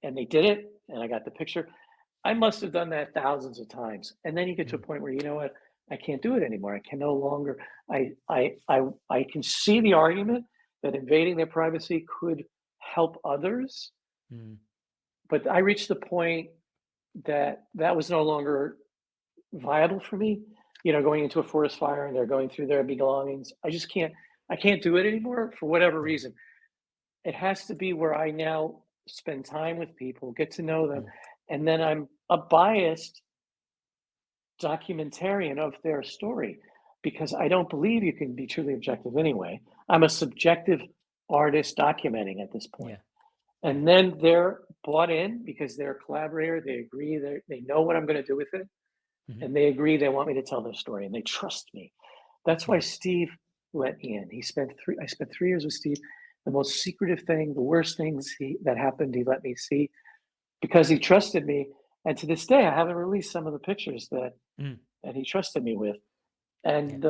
[SPEAKER 2] And they did it, and I got the picture. I must have done that thousands of times, and then you get to a
[SPEAKER 1] Mm,
[SPEAKER 2] point where you know what? I can't do it anymore. I can no longer. I can see the argument that invading their privacy could help others,
[SPEAKER 1] mm,
[SPEAKER 2] but I reached the point that that was no longer viable for me. Going into a forest fire and they're going through their belongings. I can't do it anymore for whatever
[SPEAKER 1] yeah.
[SPEAKER 2] reason. It has to be where I now spend time with people, get to know them,
[SPEAKER 1] Mm,
[SPEAKER 2] and then I'm a biased. documentarian of their story because I don't believe you can be truly objective anyway. I'm a subjective artist documenting at this point.
[SPEAKER 1] Yeah. Yeah.
[SPEAKER 2] And then they're bought in because they're a collaborator. They agree, they know what I'm going to do with it.
[SPEAKER 1] Hmm.
[SPEAKER 2] And they agree they want me to tell their story and they trust me. That's why
[SPEAKER 1] Yeah.
[SPEAKER 2] Steve let me in. I spent 3 years with Steve. The most secretive thing, the worst things that happened, he let me see because he trusted me. And to this day, I haven't released some of the pictures
[SPEAKER 1] Mm.
[SPEAKER 2] that he trusted me with.
[SPEAKER 1] Yeah.
[SPEAKER 2] And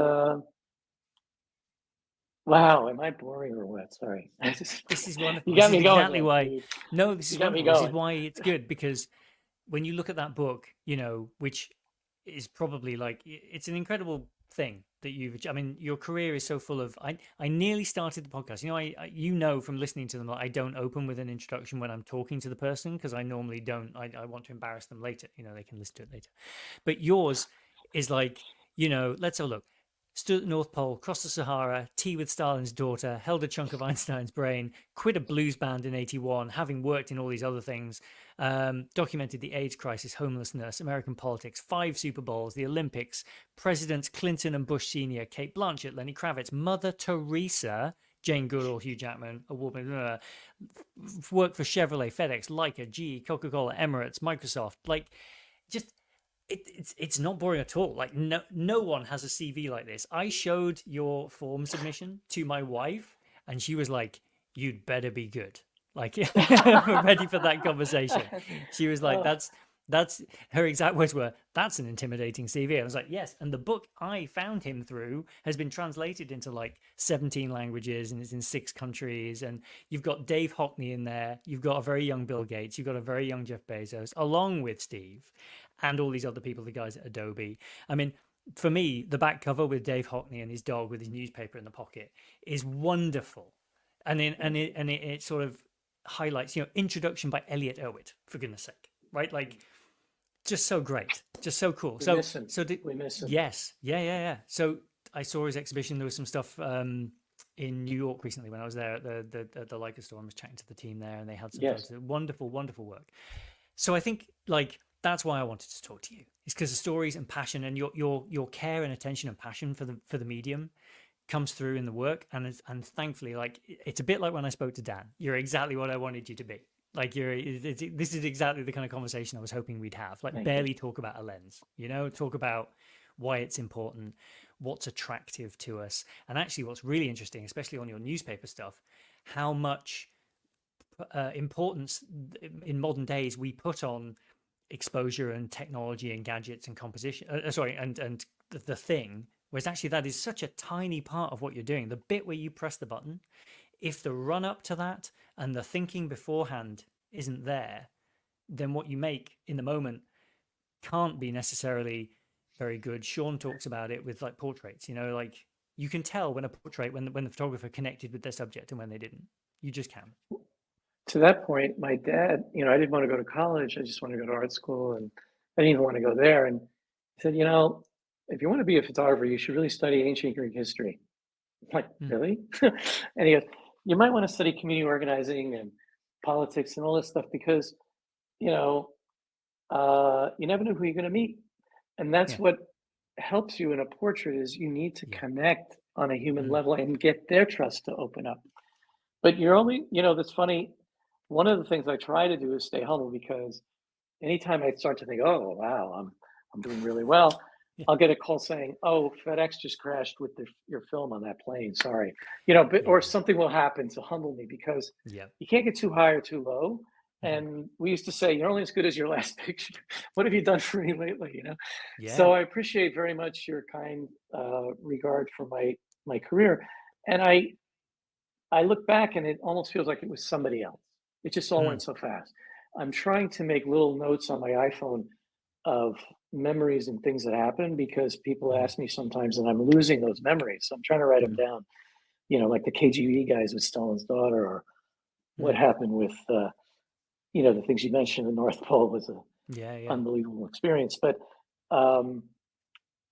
[SPEAKER 2] wow, am I boring or what? Sorry.
[SPEAKER 1] This is wonderful.
[SPEAKER 2] You
[SPEAKER 1] This
[SPEAKER 2] got
[SPEAKER 1] is
[SPEAKER 2] me going
[SPEAKER 1] exactly
[SPEAKER 2] though,
[SPEAKER 1] why.
[SPEAKER 2] dude.
[SPEAKER 1] No, this
[SPEAKER 2] You
[SPEAKER 1] is
[SPEAKER 2] got me
[SPEAKER 1] wonderful. This is
[SPEAKER 2] going.
[SPEAKER 1] why it's good, because when you look at that book, which is probably like, it's an incredible thing that I mean, your career is so full of. I nearly started the podcast. From listening to them, I don't open with an introduction when I'm talking to the person because I normally don't. I want to embarrass them later. They can listen to it later. But yours is like, let's have a look. Stood at the North Pole, crossed the Sahara, tea with Stalin's daughter, held a chunk of Einstein's brain, quit a blues band in '81, having worked in all these other things, documented the AIDS crisis, homelessness, American politics, 5 Super Bowls, the Olympics, Presidents Clinton and Bush Sr., Kate Blanchett, Lenny Kravitz, Mother Teresa, Jane Goodall, Hugh Jackman, a woman, worked for Chevrolet, FedEx, Leica, GE, Coca-Cola, Emirates, Microsoft. Like, just it's not boring at all. Like, no one has a CV like this. I showed your form submission to my wife, and she was like, "You'd better be good." Like, we're ready for that conversation. She was like,
[SPEAKER 2] Oh,
[SPEAKER 1] "That's her exact words were, that's an intimidating CV." I was like, "Yes." And the book I found him through has been translated into like 17 languages, and it's in 6 countries. And you've got Dave Hockney in there. You've got a very young Bill Gates. You've got a very young Jeff Bezos, along with Steve and all these other people, the guys at Adobe. I mean, for me, the back cover with Dave Hockney and his dog with his newspaper in the pocket is wonderful, and it sort of highlights, introduction by Elliot Erwitt, for goodness sake, right? Like, just so great, just so cool.
[SPEAKER 2] we
[SPEAKER 1] So
[SPEAKER 2] miss him.
[SPEAKER 1] so did,
[SPEAKER 2] We miss him.
[SPEAKER 1] yes, yeah. So I saw his exhibition. There was some stuff in New York recently when I was there at the Leica store. I was chatting to the team there, and they had some
[SPEAKER 2] Yes.
[SPEAKER 1] photos. Wonderful, wonderful work. So I think, like, that's why I wanted to talk to you. It's because the stories and passion and your care and attention and passion for the medium comes through in the work, and thankfully, like, it's a bit like when I spoke to Dan. You're exactly what I wanted you to be. Like, this is exactly the kind of conversation I was hoping we'd have. Like,
[SPEAKER 2] Thank you.
[SPEAKER 1] barely talk about a lens, talk about why it's important, what's attractive to us, and actually what's really interesting, especially on your newspaper stuff, how much importance in modern days we put on exposure and technology and gadgets and composition. And the thing, whereas actually that is such a tiny part of what you're doing. The bit where you press the button, if the run up to that and the thinking beforehand isn't there, then what you make in the moment can't be necessarily very good. Sean talks about it with like portraits. Like, you can tell when a portrait, when the photographer connected with their subject and when they didn't. You just can.
[SPEAKER 2] To that point, my dad, I didn't want to go to college. I just wanted to go to art school, and I didn't even want to go there. And he said, if you want to be a photographer, you should really study ancient Greek history. I'm like,
[SPEAKER 1] Mm,
[SPEAKER 2] really? And he goes, you might want to study community organizing and politics and all this stuff because, you never know who you're going to meet. And that's
[SPEAKER 1] yeah,
[SPEAKER 2] what helps you in a portrait is you need to
[SPEAKER 1] yeah.
[SPEAKER 2] connect on a human
[SPEAKER 1] Mm,
[SPEAKER 2] level and get their trust to open up. But you're only, that's funny. One of the things I try to do is stay humble because anytime I start to think, oh wow, I'm doing really well,
[SPEAKER 1] yeah,
[SPEAKER 2] I'll get a call saying, oh, FedEx just crashed with your film on that plane. Sorry, or
[SPEAKER 1] yeah,
[SPEAKER 2] something will happen to humble me because
[SPEAKER 1] yeah.
[SPEAKER 2] you can't get too high or too low.
[SPEAKER 1] Mhm.
[SPEAKER 2] And we used to say, you're only as good as your last picture. What have you done for me lately?
[SPEAKER 1] Yeah.
[SPEAKER 2] So I appreciate very much your kind regard for my career, and I look back and it almost feels like it was somebody else. It just all
[SPEAKER 1] Mm,
[SPEAKER 2] went so fast. I'm trying to make little notes on my iPhone of memories and things that happened because people
[SPEAKER 1] mhm,
[SPEAKER 2] ask me sometimes and I'm losing those memories. So I'm trying to write them
[SPEAKER 1] mm,
[SPEAKER 2] down, like the KGB guys with Stalin's daughter or what
[SPEAKER 1] mm.
[SPEAKER 2] happened with, the things you mentioned. The North Pole was an
[SPEAKER 1] Yeah, yeah.
[SPEAKER 2] unbelievable experience. But, um,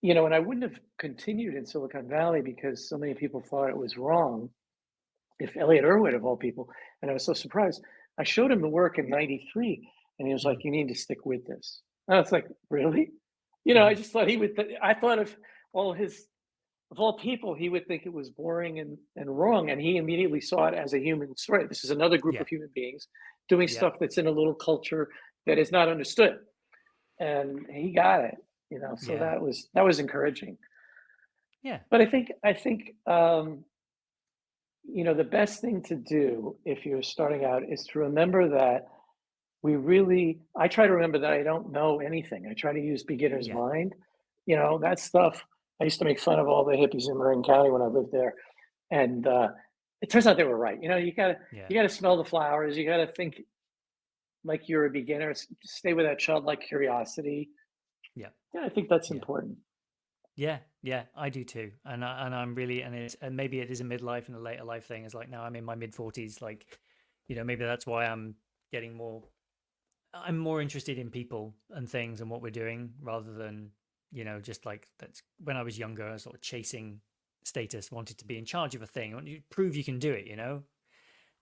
[SPEAKER 2] and I wouldn't have continued in Silicon Valley because so many people thought it was wrong if Elliot Erwitt of all people, and I was so surprised. I showed him the work in '93, and he was like,
[SPEAKER 1] Mm,
[SPEAKER 2] "You need to stick with this." And I was like, "Really?" I just thought he would. I thought all his of all people, he would think it was boring and wrong, and he immediately saw it as a human story. This is another group
[SPEAKER 1] Yeah.
[SPEAKER 2] of human beings doing
[SPEAKER 1] Yeah.
[SPEAKER 2] stuff that's in a little culture that is not understood, and he got it. So
[SPEAKER 1] Yeah.
[SPEAKER 2] that was encouraging.
[SPEAKER 1] Yeah.
[SPEAKER 2] But I think the best thing to do if you're starting out is to remember that I try to remember that I don't know anything. I try to use beginner's
[SPEAKER 1] Yeah.
[SPEAKER 2] mind. That stuff. I used to make fun of all the hippies in Marin County when I lived there, and it turns out they were right.
[SPEAKER 1] Yeah.
[SPEAKER 2] You gotta smell the flowers. You gotta think like you're a beginner. Stay with that childlike curiosity.
[SPEAKER 1] Yeah.
[SPEAKER 2] Yeah, I think that's
[SPEAKER 1] Yeah.
[SPEAKER 2] important.
[SPEAKER 1] Yeah, yeah, I do too, and I'm really and maybe it is a midlife and a later life thing. It's like now I'm in my mid 40s, like maybe that's why I'm more interested in people and things and what we're doing rather than just like that's when I was younger, I was sort of chasing status, wanted to be in charge of a thing, want you to prove you can do it.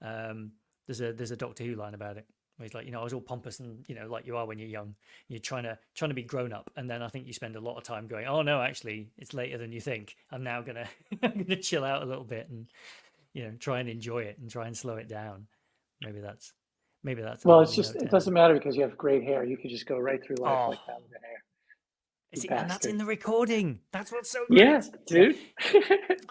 [SPEAKER 1] Um, there's a Doctor Who line about it where he's like, I was all pompous and like you are when you're young. You're trying to be grown up, and then I think you spend a lot of time going, oh no, actually, it's later than you think. I'm now gonna I'm gonna chill out a little bit and try and enjoy it and try and slow it down. Maybe that's maybe that's a
[SPEAKER 2] Well,
[SPEAKER 1] little
[SPEAKER 2] it's just
[SPEAKER 1] note
[SPEAKER 2] it
[SPEAKER 1] to end.
[SPEAKER 2] doesn't matter because you have great hair. You could just go right through life
[SPEAKER 1] Oh,
[SPEAKER 2] like that with the hair. You
[SPEAKER 1] see, and that's in
[SPEAKER 2] bastard.
[SPEAKER 1] the recording. That's what's so
[SPEAKER 2] Yeah,
[SPEAKER 1] great. Yeah.
[SPEAKER 2] dude.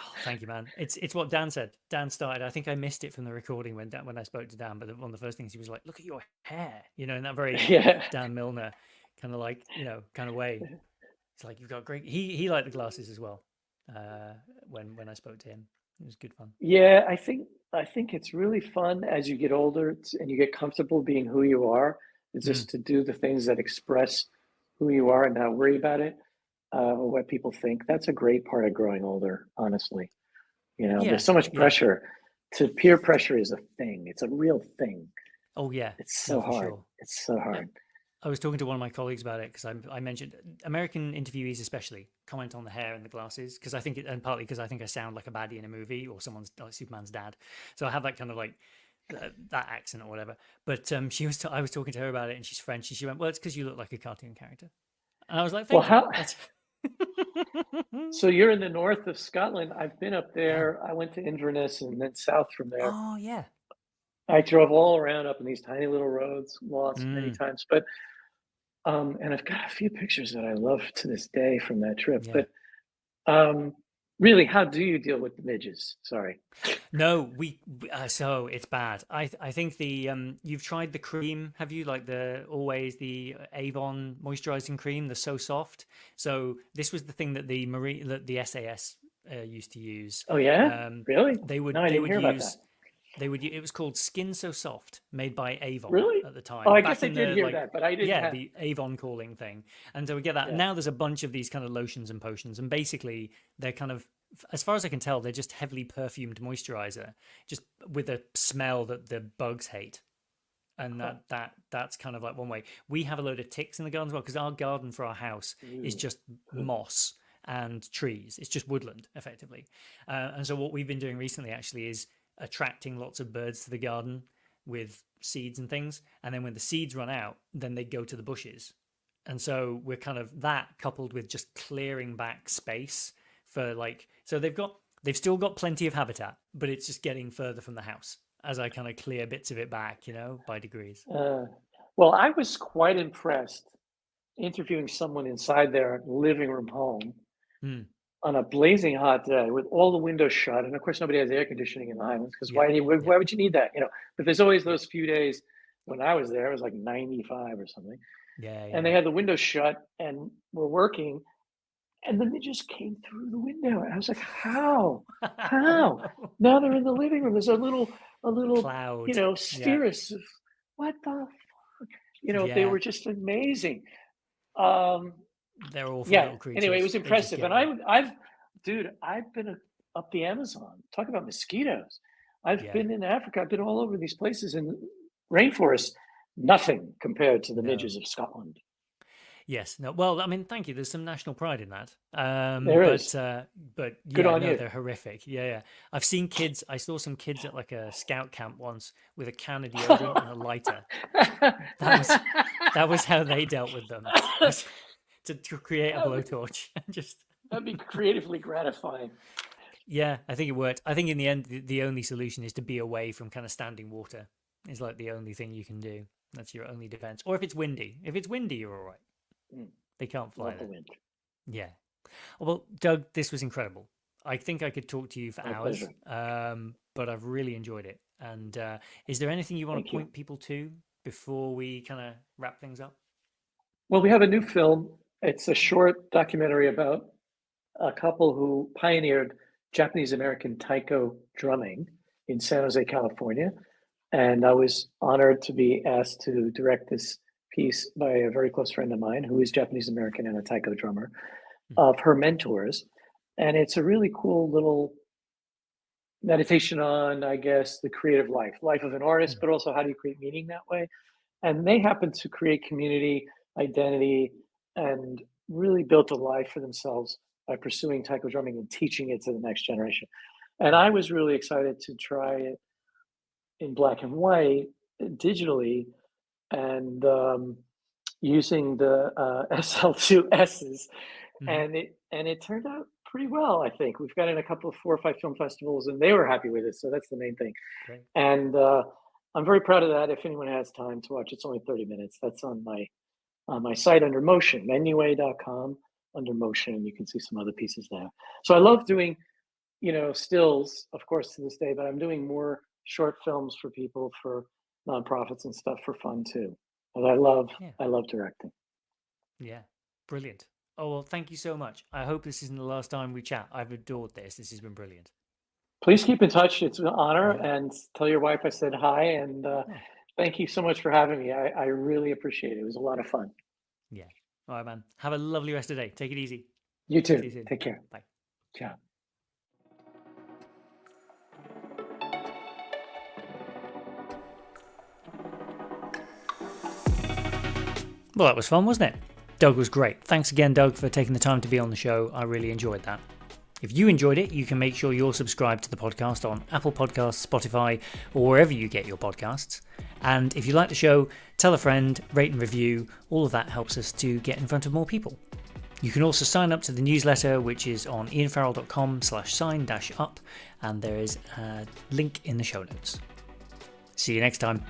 [SPEAKER 1] Oh, thank you, man. It's what Dan said. Dan started. I think I missed it from the recording when I spoke to Dan. But one of the first things he was like, "Look at your hair," in that very
[SPEAKER 2] Yeah.
[SPEAKER 1] Dan Milner kind of like kind of way. It's like you've got great. He liked the glasses as well. Uh, when I spoke to him, it was good fun.
[SPEAKER 2] Yeah, I think it's really fun as you get older and you get comfortable being who you are. It's
[SPEAKER 1] Mm.
[SPEAKER 2] just to do the things that express who you are and not worry about it or what people think. That's a great part of growing older, honestly.
[SPEAKER 1] Yeah,
[SPEAKER 2] There's so much
[SPEAKER 1] yeah.
[SPEAKER 2] pressure. Peer pressure is a thing. It's a real thing.
[SPEAKER 1] Oh yeah,
[SPEAKER 2] It's
[SPEAKER 1] no,
[SPEAKER 2] so
[SPEAKER 1] for
[SPEAKER 2] hard.
[SPEAKER 1] sure.
[SPEAKER 2] It's so
[SPEAKER 1] Uh,
[SPEAKER 2] hard.
[SPEAKER 1] I was talking to one of my colleagues about it because I mentioned American interviewees especially comment on the hair and the glasses because I think and partly because I think I sound like a baddie in a movie or someone's like Superman's dad, so I have that kind of like that accent or whatever. But I was talking to her about it and she's French and she went, "Well, it's because you look like a cartoon character," and I was like,
[SPEAKER 2] Well,
[SPEAKER 1] "Thank you."
[SPEAKER 2] how
[SPEAKER 1] That's
[SPEAKER 2] so you're in the north of Scotland. I've been up
[SPEAKER 1] I am.
[SPEAKER 2] there. I went to Inverness and then south from there.
[SPEAKER 1] Oh yeah.
[SPEAKER 2] I drove all around up in these tiny little roads, lost many
[SPEAKER 1] Mm,
[SPEAKER 2] times, but and I've got a few pictures that I love to this day from that trip.
[SPEAKER 1] yeah.
[SPEAKER 2] But um, really, how do you deal with the midges? Sorry.
[SPEAKER 1] No, so it's bad. I think the you've tried the cream, have you? Like the always the Avon moisturizing cream, the So Soft. So this was the thing that the SAS used to use.
[SPEAKER 2] Oh yeah,
[SPEAKER 1] Um,
[SPEAKER 2] really?
[SPEAKER 1] they
[SPEAKER 2] No,
[SPEAKER 1] would
[SPEAKER 2] I
[SPEAKER 1] they
[SPEAKER 2] didn't
[SPEAKER 1] would
[SPEAKER 2] hear about that.
[SPEAKER 1] use it was called Skin So Soft, made by Avon
[SPEAKER 2] Really?
[SPEAKER 1] at the
[SPEAKER 2] Oh,
[SPEAKER 1] time,
[SPEAKER 2] I guess
[SPEAKER 1] back
[SPEAKER 2] I
[SPEAKER 1] in
[SPEAKER 2] did
[SPEAKER 1] the
[SPEAKER 2] hear
[SPEAKER 1] like
[SPEAKER 2] that, but I didn't
[SPEAKER 1] yeah,
[SPEAKER 2] have.
[SPEAKER 1] the Avon calling thing. And so we get that. And
[SPEAKER 2] Yeah.
[SPEAKER 1] now there's a bunch of these kind of lotions and potions, and basically they're kind of, as far as I can tell, they're just heavily perfumed moisturizer, just with a smell that the bugs hate. And
[SPEAKER 2] Huh.
[SPEAKER 1] that's kind of like one way. We have a load of ticks in the garden as well because our garden for our house is
[SPEAKER 2] Ooh.
[SPEAKER 1] just moss and trees. It's just woodland effectively. And so what we've been doing recently actually is attracting lots of birds to the garden with seeds and things. And then when the seeds run out, then they go to the bushes. And so we're kind of that coupled with just clearing back space for like, so they've still got plenty of habitat, but it's just getting further from the house as I kind of clear bits of it back, by degrees.
[SPEAKER 2] Uh, well, I was quite impressed interviewing someone inside their living room home
[SPEAKER 1] Hmm.
[SPEAKER 2] on a blazing hot day with all the windows shut. And of course, nobody has air conditioning in the Highlands because
[SPEAKER 1] Yeah. Yeah.
[SPEAKER 2] why would you need that? But there's always
[SPEAKER 1] Yeah.
[SPEAKER 2] those few days when I was there, it was like 95 or something.
[SPEAKER 1] Yeah.
[SPEAKER 2] And they
[SPEAKER 1] Yeah.
[SPEAKER 2] had the windows shut and were working. And then they just came through the window. And I was like, how?
[SPEAKER 1] Yeah. Oh
[SPEAKER 2] How?
[SPEAKER 1] no.
[SPEAKER 2] Now they're in the living room. There's a little,
[SPEAKER 1] Cloud. Yeah.
[SPEAKER 2] spheres of what the, they
[SPEAKER 1] Yeah.
[SPEAKER 2] were just amazing. Um,
[SPEAKER 1] They're awful
[SPEAKER 2] yeah.
[SPEAKER 1] little
[SPEAKER 2] Anyway, it
[SPEAKER 1] creatures.
[SPEAKER 2] was
[SPEAKER 1] They just
[SPEAKER 2] impressive,
[SPEAKER 1] get
[SPEAKER 2] and
[SPEAKER 1] you.
[SPEAKER 2] dude, I've been up the Amazon. Talk about mosquitoes. I've
[SPEAKER 1] Yeah.
[SPEAKER 2] been in Africa. I've been all over these places in rainforests. Nothing compared to the
[SPEAKER 1] No.
[SPEAKER 2] midges of Scotland.
[SPEAKER 1] Yes. No. Well, I mean, thank you. There's some national pride in that.
[SPEAKER 2] There
[SPEAKER 1] But
[SPEAKER 2] is. Good
[SPEAKER 1] yeah,
[SPEAKER 2] on
[SPEAKER 1] no,
[SPEAKER 2] you.
[SPEAKER 1] they're horrific. Yeah, yeah. I've seen kids. I saw some kids at like a scout camp once with a can of deodorant and a lighter. That was that was how they dealt with them. to create a blowtorch. Just
[SPEAKER 2] That'd be creatively gratifying.
[SPEAKER 1] yeah, I think it worked. I think in the end, the only solution is to be away from kind of standing water. Is like the only thing you can do. That's your only defense. Or if it's windy. If it's windy, you're all right.
[SPEAKER 2] Mm,
[SPEAKER 1] They can't fly
[SPEAKER 2] love the
[SPEAKER 1] there.
[SPEAKER 2] wind.
[SPEAKER 1] Yeah. Well, Doug, this was incredible. I think I could talk to you for
[SPEAKER 2] My
[SPEAKER 1] hours,
[SPEAKER 2] pleasure.
[SPEAKER 1] but I've really enjoyed it. And is there anything you want to
[SPEAKER 2] Thank you.
[SPEAKER 1] point people to before we kind of wrap things up?
[SPEAKER 2] Well, we have a new film. It's a short documentary about a couple who pioneered Japanese American taiko drumming in San Jose, California. And I was honored to be asked to direct this piece by a very close friend of mine who is Japanese American and a taiko drummer, of her mentors. And it's a really cool little meditation on, I guess, the creative life of an artist, but also how do you create meaning that way? And they happen to create community, identity, and really built a life for themselves by pursuing taiko drumming and teaching it to the next generation. And I was really excited to try it in black and white, digitally, and using the SL2Ss,
[SPEAKER 1] Mm-hmm.
[SPEAKER 2] and it turned out pretty well. I think we've got in a couple of 4 or 5 film festivals, and they were happy with it. So that's the main thing.
[SPEAKER 1] Great.
[SPEAKER 2] And I'm very proud of that. If anyone has time to watch, it's only 30 minutes. That's on my site under Motion, Menuez.com under Motion, and you can see some other pieces there. So I love doing, stills, of course, to this day, but I'm doing more short films for people, for nonprofits and stuff for fun too. And
[SPEAKER 1] Yeah.
[SPEAKER 2] I love directing.
[SPEAKER 1] Yeah. Brilliant. Oh, well, thank you so much. I hope this isn't the last time we chat. I've adored this. This has been brilliant.
[SPEAKER 2] Please keep in touch. It's an honor,
[SPEAKER 1] Yeah.
[SPEAKER 2] and tell your wife I said hi. And
[SPEAKER 1] Oh,
[SPEAKER 2] thank you so much for having me. I really appreciate it. It was a lot of fun.
[SPEAKER 1] yeah. All right, man. Have a lovely rest of the day. Take it easy.
[SPEAKER 2] You
[SPEAKER 1] See
[SPEAKER 2] too.
[SPEAKER 1] you soon.
[SPEAKER 2] Take care.
[SPEAKER 1] Bye.
[SPEAKER 2] Ciao.
[SPEAKER 1] Well, that was fun, wasn't it? Doug was great. Thanks again, Doug, for taking the time to be on the show. I really enjoyed that. If you enjoyed it, you can make sure you're subscribed to the podcast on Apple Podcasts, Spotify, or wherever you get your podcasts. And if you like the show, tell a friend, rate and review. All of that helps us to get in front of more people. You can also sign up to the newsletter, which is on ianfarrell.com/sign-up, and there is a link in the show notes. See you next time.